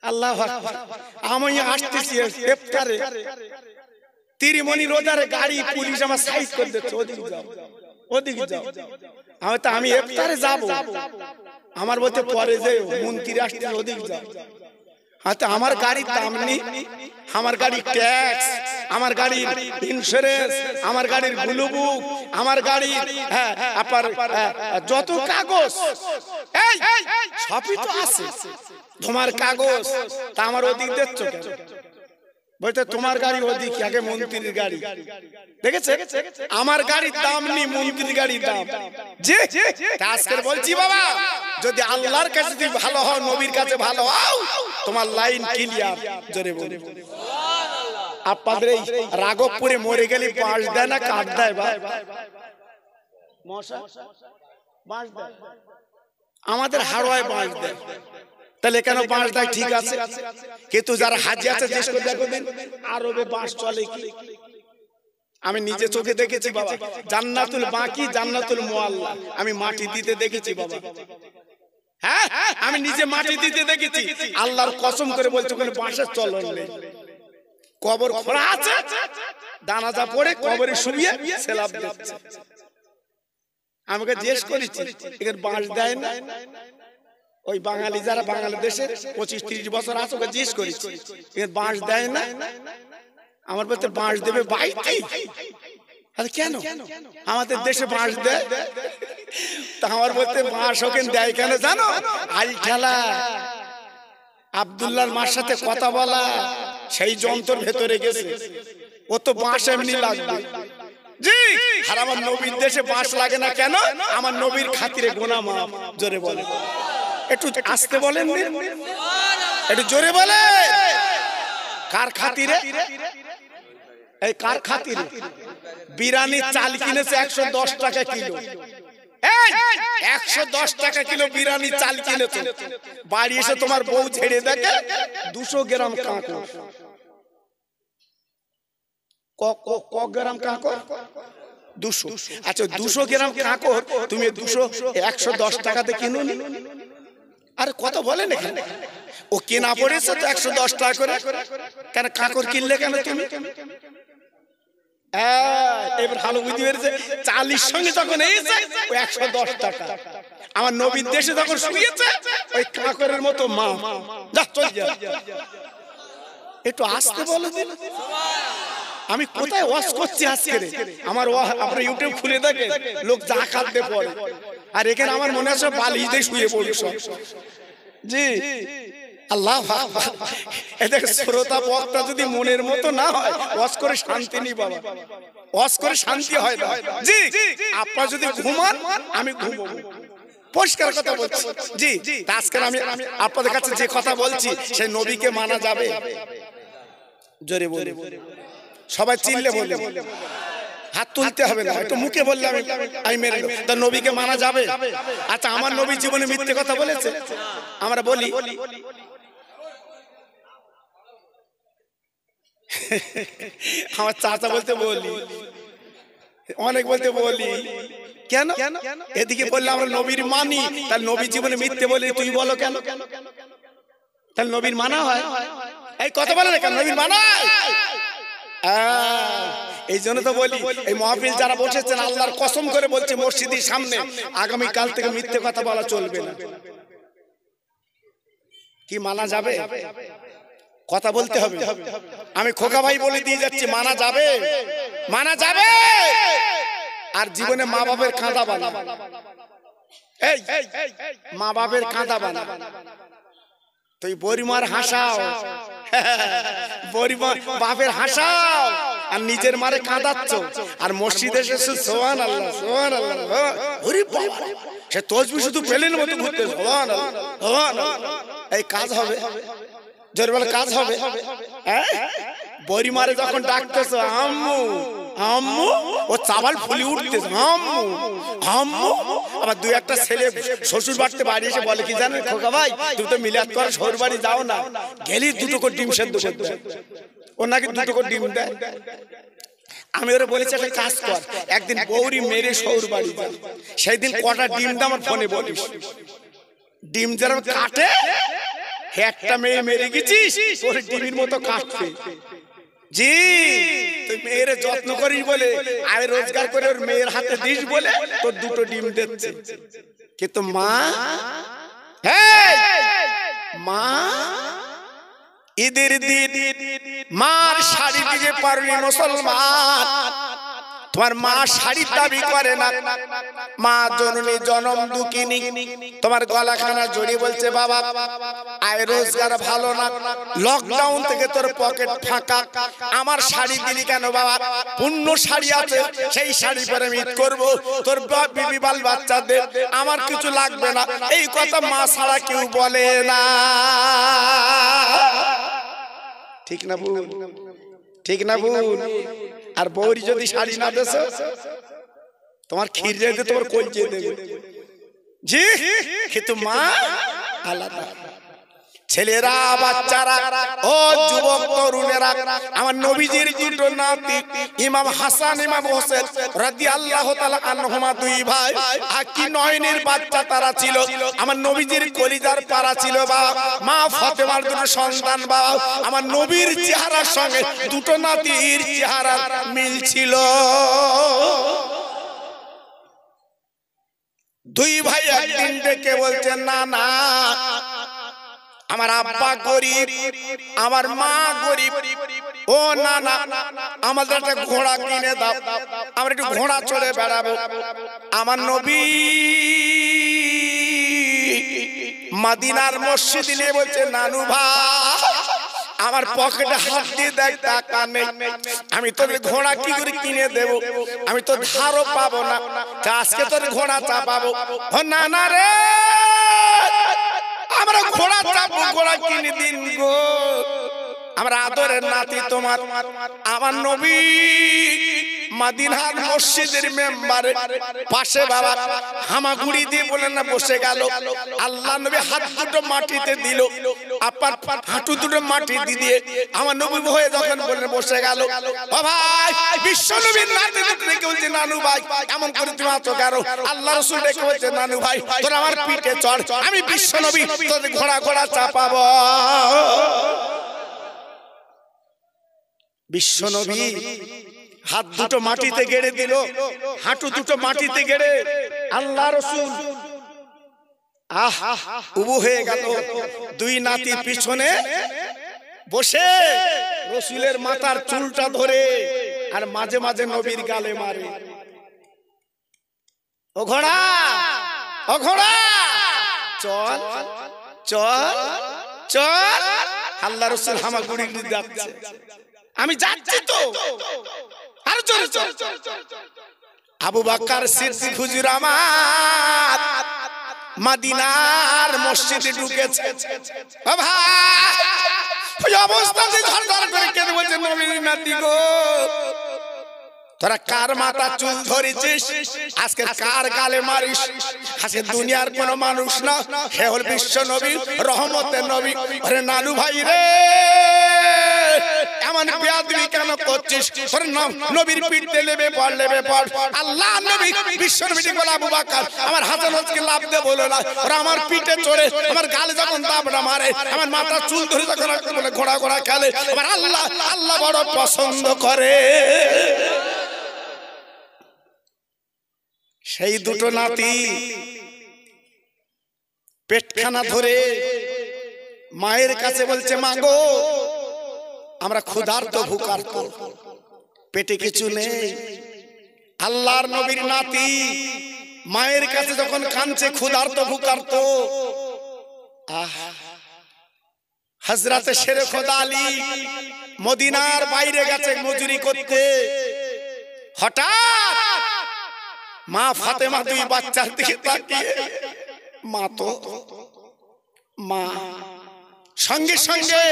আল্লাহু আকবার। আমি আসতেছি ইফতারে, তিরিমণি রোজারে গাড়ি পুলিশ আমার সাইজ করে দিচ্ছে, ওদিকে যাও, ওদিকে যাও। আমি ইফতারে যাব, আমার বলতে পরে যে মন্ত্রী আসছে ওদিকে যাও। হাতে আমার গাড়ির দাম নেই, আমার গাড়ির ট্যাক্স, আমার গাড়ির ইন্স্যুরেন্স, আমার গাড়ির ব্লু বুক, আমার গাড়ির আপনার যত কাগজ সবই তো আছে, তোমার কাগজ। তা আমার ওদিক দেখছো কেন? বলতে তোমার গাড়ি ওদিক, আগে মন্ত্রীর গাড়ি দেখেছে, আমার গাড়ির দাম নেই, মন্ত্রীর গাড়ির দাম। জি আজকে বলছি বাবা, যদি আল্লাহর কাছে তুমি ভালো হও, নবীর কাছে ভালো হও, তোমার লাইন ক্লিয়ার। জোরে বলে আপনাদের এই রাঘবপুরে মরে গেলে বাঁশ দেয় না কাঠ দেয়? বাঁশ দেয়, আমাদের হাড়োয়ায় বাঁশ দেয়। তাহলে কেন বাঁশ দেয়? ঠিক আছে, কিন্তু যারা হাজি আছে দেশ করে দেখো দিন আরবে বাঁশ চলে কি? আমি নিজে চোখে দেখেছি বাবা, জান্নাতুল বাকি, জান্নাতুল মুআল্লা আমি মাটি দিতে দেখেছি বাবা। হ্যাঁ আমি নিজে মাটি দিতে দেখেছি, আল্লাহর কসম করে বলছি ওখানে বাঁশের চলন নেই। কবর খোঁড়া আছে, দানাজা পড়ে কবরে শুয়ে সেলাব দিচ্ছে। আমাকে জিজ্ঞেস করেছি এখানে বাঁশ দেয় না? ওই বাঙালি যারা বাংলাদেশে 25-30 বছর আছে ওকে জিজ্ঞেস করেছি এখানে বাঁশ দেয় না? আমার বলতে বাঁশ দেবে বাইতে। আরে কেন আমাদের দেশে বাঁশ দেয়? তা আমার বলতে বাঁশ ওখানে দেয় কেন জানো? আল ঠেলা, আব্দুল্লাহর মার সাথে কথা বলা, সেই যন্ত্র ভেতরে গেছে, ও তো বাঁশ এমনি লাগবে। জি আর আমার নবীর দেশে বাঁশ লাগে না কেন? আমার নবীর খাতিরে গুনাহ মাফ। জোরে বলে, একটু আস্তে বলেন, একটু জোরে বলে। কার খাতিরে? এই কার খাতিরে? বিরিয়ানির চাল কিনেছে 110 টাকা কিলো। 110 টাকা কিলো বিরিয়ানির চাল কিনেছে, বাড়ি এসে তোমার বউ ছেড়ে দেখে 200 গ্রাম কাঁকর। ক গ্রাম কাঁকর? 200। আচ্ছা 200 গ্রাম কাঁকর তুমি 110 টাকাতে কিনো নি? আরে কত বলেন এখানে? ও কেনা পড়েছে তো 110 টাকা করে, কেন কাঁকর কিনলে কেন তুমি? এবার ভালো বুঝতে পেরেছে, 40 সঙ্গে যখন এসে 110 টাকা। আমার নবীর দেশে যখন শুয়েছে ওই কাকরের মতো মা যা চল যা। একটু আসতে বলো দিন, আমি কোথায় ওয়াজ করছি আজকে? আমার আপনি ইউটিউব খুলে দেখে লোক জাকাত দিয়ে পড়ে, আর এখানে আমার মনে আছে বালিশ দিয়ে শুয়ে পড়ি সব। জি আল্লাহ, এদের শ্রোতা বক্তা যদি মনের মতো না হয় ওয়াজ করে শান্তি নেই বাবা, ওয়াজ করে শান্তি হয় না। জি আপনারা যদি ঘুমান আমি ঘুমাবো, পরিষ্কার কথা বলছি। জি আজকে আমি আপনাদের কাছে যে কথা বলছি সেই নবীকে মানা যাবে? জোরে বলে, সবাই চিল্লে বলে, হাত তুলতে হবে না, একটু মুখে বললে আমি মেরে দেব। তা নবীকে মানা যাবে? আচ্ছা আমার নবী জীবনে মিথ্যে কথা বলেছে? আমরা বলি। আমার চাচা বলতে বলি, অনেক বলতে বলি, কেন? এদিকে বললে আমরা নবীর মানি, তাহলে নবী জীবনে মিথ্যে বলি তুই বলো কেন? তাহলে নবীর মানা হয়? এই কথা বলে না কেন নবীর মানা হয়? এই জন্য তো বলি এই মাহফিল যারা বসেছেন আল্লাহর কসম করে বলছে মসজিদের সামনে আগামী কাল থেকে মিথ্যে কথা বলা চলবে না। কি মানা যাবে? কথা বলতে হবে। আমি খোকা ভাই বলে দিয়ে যাচ্ছি, মানা যাবে, মানা যাবে। আর জীবনে মা বাপের কাঁদা বানা, এই মা বাপের কাঁদা বানা, তুই বরিমার হাসাও, বরিমার বাপের হাসাও, আর নিজের মারে কাঁদাচ্ছ, আর মসজিদে এসে সুবহানাল্লাহ সুবহানাল্লাহ, ওরে বাবা সে তাসবিহ শুধু পেলেন মতো ঘুরতে সুবহানাল্লাহ সুবহানাল্লাহ, এই কাজ হবে? জোরে বলে কাজ হবে? বরিমারে যখন ডাকতেছ আম্মু আম্মু, ও চাবাল ফুলি উঠতেছে আম্মু আম্মু। আবার দুই একটা ছেলে শ্বশুর বাড়িতে বাড়ি এসে বলে কি জানেন খোকা ভাই, তুমি তো মিলাদ করে শ্বশুর বাড়ি যাও না, গেলি দুটো করে ডিম সেদ্ধ করতে, ও নাকি দুটো করে ডিম দেয়। আমি ওরা বলেছি একটা কাজ কর, একদিন বৌরি মেরে শ্বশুর বাড়ি যা, সেই দিন কটা ডিম দে আমার ফোনে বলিস, ডিম যারা কাটে একটা মেয়ে মেরে গেছিস তোর ডিমের মতো কাটবে। জি তুই মেয়ের যত্ন করিস বলে আয় রোজগার করে ওর মেয়ের হাতে দিস বলে তোর দুটো ডিম দিচ্ছে, কিন্তু মা মা ঈদের দিন মার শাড়ি দিতে পারলি মুসলমান, তোমার মা শাড়ি দাবি করে না, মা জননী জনম দুঃখিনী, তোমার গলাখানা জড়িয়ে বলছে বাবা আয় রোজগার ভালো না, লকডাউন থেকে তোর পকেট ফাঁকা, আমার শাড়ি দিলি কেন বাবা, পূর্ণ শাড়ি আছে সেই শাড়ি পরে আমি ঈদ করবো, তোর বিবি বাল বাচ্চাদের আমার কিছু লাগবে না, এই কথা মা ছাড়া কেউ বলে না। ঠিক না ভুল? ঠিক না ভুল? আর বৌরি যদি শাড়ি না দেশ তোমার ক্ষীর যেতে তোমার কলজে দেবে। জি কিন্তু মা আলাদা। ছেলেরা বাচ্চারা ও যুবক তরুণেরা, আমার নবীজির দুটো নাতি ইমাম হাসান ইমাম হোসেন রাদিয়াল্লাহু তাআলা আনহুমা দুই ভাই, আকি নয়নের বাচ্চা তারা ছিল, আমার নবীজির কলিজার পারা ছিল বাবা, মা ফাতেমার দুটো সন্তান বাবা, আমার নবীর চেহারার সঙ্গে দুটো নাতির চেহারা মিল ছিল। দুই ভাই একদিন ডেকে বলছেন না না আমার আব্বা গরিব, আমার মা গরিব, ও না না আমাদের একটা ঘোড়া কিনে দাও, আমরা একটু ঘোড়া চড়ে বেড়াবো। আমার নবী মদিনার মসজিদে নিয়ে বলছে নানু ভাই আমার পকেটে হাত দিয়ে দেখ টাকা নেই, আমি তোর ঘোড়া কি করে কিনে দেবো, আমি তো ধারও পাবো না, আজকে তোর ঘোড়া চাপাবো। না না রে আমরা ঘোড়া চাপবো, ঘোড়া কিনে দিন গো, আমরা আদরের নাতি তোমার। আমার নবী মদিনার মসজিদের মেম্বারে পাশে বাবা হামাগুড়ি দিয়ে বলেন না বসে গেল, আল্লাহ নবী হাত দুটো মাটিতে দিল, আপার হাঁটু দুটো মাটি দিয়ে আমার নবী হয়ে যখন বলেন বসে গেল, ও ভাই বিশ্ব নবীর নাতি দুটো রেখে বলছে নানু ভাই এমন করে তুমি আছো কেন, আল্লাহ রাসূল রেখে বলছে নানু ভাই তোর আমার পিঠে চড়, আমি বিশ্ব নবী তোর ঘোড়া ঘোড়া চাপাবো। বিশ্ব নবী হাত দুটো মাটিতে গেড়ে দিল, হাঁটু দুটো মাটিতে গেড়ে আল্লাহ রাসূল উবু হয়ে গেল। দুই নাতি পিছনে বসে রসুলের মাথার চুলটা ধরে আর মাঝে মাঝে নবীর গালে মারে। ও ঘোড়া, ও ঘোড়া, চল চল চল। আল্লাহ রসুল হামাগুড়ি যাচ্ছে, আমি যাচ্ছি তো, আর জোরে চল। আবু বকর সিদ্দিক হুজুর আমার মদিনার মসজিদে ঢুকেছে। ও ভাই, ওই অবস্থাতে ধর করে কেঁদে বলছে, নবীর নাতি গো, তোরা কার মাথা চুল ধরেছিস, আজকে কার গালে মারিস? আজকে দুনিয়ার কোন মানুষ না, হে হল বিশ্ব নবী, রহমতের নবী। আরে নানু ভাই রে, এমন বেয়াদবি কেন করছিস? নবীর পিঠে লেবে পড়, লেবে পড়। আল্লাহ নবী বিশ্ব নবী বলে, আবু বকর আমার হাসান হোসেনকে লাভ দে বলো না, ওরা আমার পিঠে চড়ে আমার গালে যখন দাবড়া মারে, আমার মাথা চুল ধরে যখন বলে ঘোড়া ঘোড়া খেলে, আমার আল্লাহ আল্লাহ বড় পছন্দ করে। সেই দুটো নাতি পেটখানা ধরে মায়ের কাছে বলছে, মা গো, আমরা ক্ষুধার্ত ভুকার্ত, পেটে কিছু নেই। আল্লাহর নবীর নাতি মায়ের কাছে যখন কাঁদছে, ক্ষুধার্ত ভুকার্ত, হযরতে শেরে খোদা আলী মদিনার বাইরে গেছে মজুরি করতে। হঠাৎ মা ফাতেমা দুই বাচ্চার দিকে তাকিয়ে, মা তো মা, সঙ্গে সঙ্গে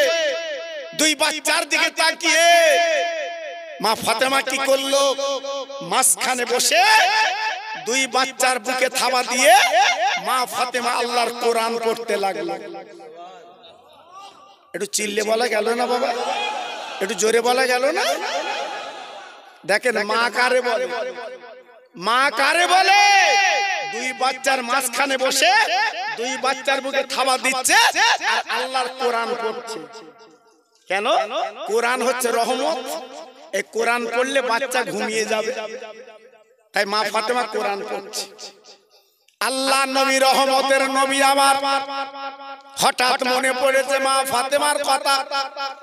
দুই বাচ্চার দিকে তাকিয়ে মা ফাতেমা কি করলো, মাঝখানে বসে দুই বাচ্চার বুকে থাবা দিয়ে মা ফাতেমা আল্লাহর কোরআন পড়তে লাগলো। একটু চিল্লে বলা গেল না বাবা, একটু জোরে বলা গেল না? দেখেন মা কারে বলে, মা কারে বলে? দুই বাচ্চার মাঝখানে বসে দুই বাচ্চার বুকে থাবা দিচ্ছে আর আল্লাহর কোরআন পড়ছে। কেন? কোরআন হচ্ছে রহমত, এই কোরআন পড়লে বাচ্চা ঘুমিয়ে যাবে, তাই মা ফাতেমা কোরআন পড়ছে। আল্লাহ নবী রহমতের নবী আমার হঠাৎ মনে পড়েছে মা ফাতেমার কথা।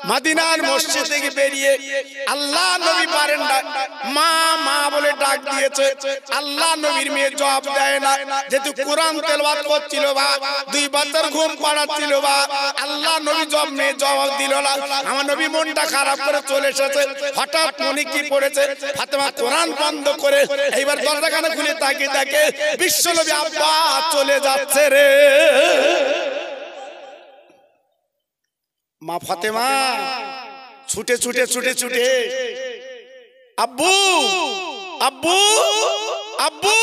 মদিনার মসজিদ থেকে বেরিয়ে আল্লাহ নবী পারেন না, মা মা বলে ডাক দিয়েছে। আল্লাহ নবীর মেয়ে জবাব দেয় না, যেহেতু কোরআন তেলাওয়াত করছিল বা দুই বাচ্চার ঘুম পাড়াচ্ছিল বা আল্লাহ নবী জবাব দিল না। আমার নবী মনটা খারাপ করে চলে এসেছে। হঠাৎ মনে কি পড়েছে, ফাতেমা কোরআন বন্ধ করে এইবার দরজাখানা খুলে তাকিয়ে দেখে বিশ্ব নবী আব্বা চলে যাচ্ছে রে। মা ফাতেমা ছুটে ছুটে ছুটে ছুটে আব্বু আব্বু আব্বু।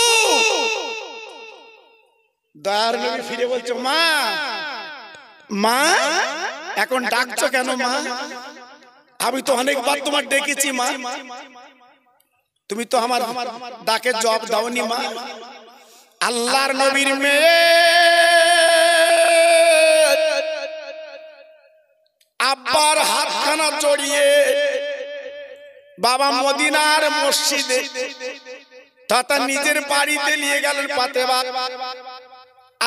দয়ার নবী ফিরে বলছো, মা মা এখন ডাকছো কেন মা? আমি তো অনেকবার তোমার ডেকেছি মা, তুমি তো আমার ডাকে জবাব দাওনি মা। আল্লাহর নবীর মেয়ে আব্বার হাতখানা জড়িয়ে বাবা মদিনার মসজিদে তথা নিজের বাড়িতে নিয়ে গেলেন ফাতেমা।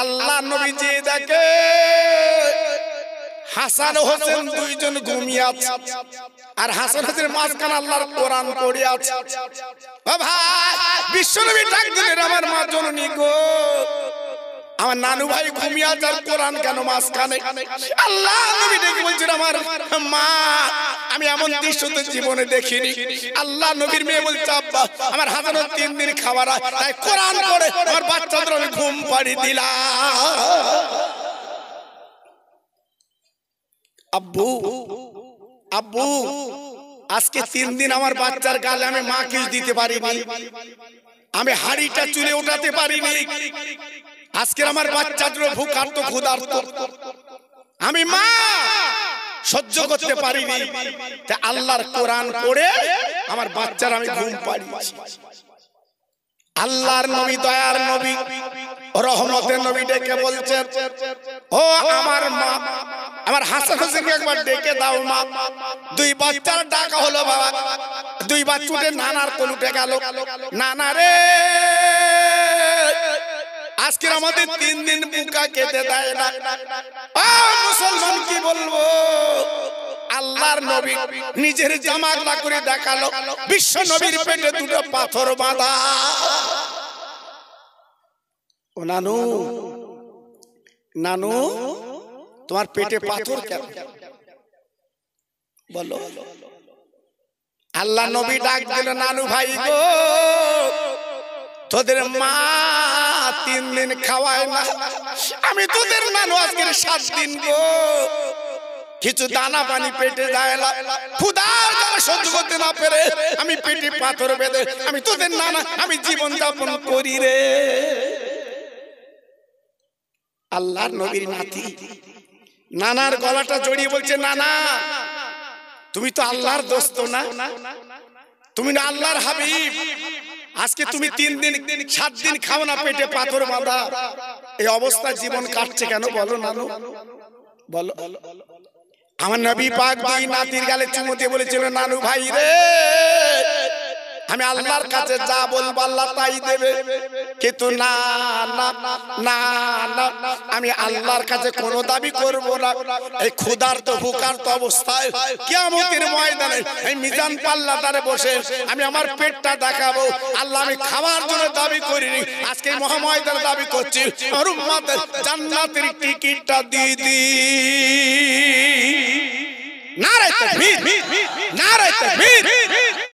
আল্লাহ নবী যে দেখে হাসান হোসেন দুইজন ঘুমিয়ে আছে আর হাসান হোসেনের মাঝখানে আল্লাহর কোরআন পড়ে আছে। ও ভাই, বিশ্বনবী ডাক দিলেন, আমার মা জননী গো, আমার নানু ভাই ঘুমিয়ে আছে আর কোরআন কেন মাঝখানে? আল্লাহ নবী ডেকে বলছেন, আমার মা, আমি এমন দৃশ্য তো জীবনে দেখিনি। আল্লাহ নবীর মেয়ে বলছে, আব্বা আমার হাজারো 3 দিন খাবার, তাই কোরআন পড়ে আমার বাচ্চাদের আমি ঘুম পাড়িয়ে দিলাম। আব্বু আব্বু, আজকে 3 দিন আমার বাচ্চার গালে আমি মা কিস দিতে পারিনি, আমি হাড়িটা চুলে উঠাতে পারিনি। আজকে আমার বাচ্চাদের ভুখার্ত ক্ষুধার্ত, আমি মা সহ্য করতে পারিনি। তাই আল্লাহর কোরআন পড়ে আমার বাচ্চার আমি ঘুম পাড়িয়েছি। আল্লাহর নবী, দয়ার নবী, রহমতের নবী ডেকে বলছেন, ও আমার মা, আমার হাসান হোসেনকে একবার ডেকে দাও মা। দুই বাচ্চার ডাকা হলো বাবা, দুই বাচ্চুটে নানার কোল উঠে গেল। নানা রে, আজকে আমাদের 3 দিন বুকা খেতে দেয় না। মুসলমান কি বলবো? আল্লাহর নবী নিজের জামা আল্লাহ করে দেখালো, বিশ্ব নবীর পেটে 2টো পাথর বাঁধা। ও নানু, নানু তোমার পেটে পাথর কেন বলো? আল্লাহ নবী ডাক দিল, নানু ভাই গো, তোদের মা 3 দিন খাওয়ায় না, আমি তোদের নানু আজকে 7 দিন গো, কিছু দানা পানি পেটে যায় না, ক্ষুধার জ্বালা সহ্য করতে না পেরে আমি পেটে পাথর বেঁধে আমি তোদের নানা আমি জীবন যাপন করি রে। আল্লাহর নবীর নাতি নানার গলাটা জড়িয়ে বলছে, নানা তুমি তো আল্লাহর দোস্ত না, তুমি না আল্লাহর হাবিব, আজকে তুমি 3 দিন 7 দিন খাও না, পেটে পাথর বাঁধা, এই অবস্থা জীবন কাটছে কেন বলো নানু বলো? আমার নবী পাক 2 নাতির গালে চুমু দিয়ে বলেছিল, নানু ভাই রে, আমি আল্লাহর কাছে যা বলবো আল্লাহ তাই দেবে, কিন্তু না না না না আমি আল্লাহর কাছে কোনো দাবি করব না। এই ক্ষুধার্ত ভুকার্ত অবস্থায় কিয়ামতের ময়দানে এই মিজান পাল্লাটারে বসে আমি আমার পেটটা দেখাবো। আল্লাহ আমি খাওয়ার জন্য দাবি করিনি, আজকে মহাময়দানে দাবি করছি আমার উম্মতের জান্নাতের টিকিটটা দিয়ে দি। নারে তাকবীর, নারে তাকবীর,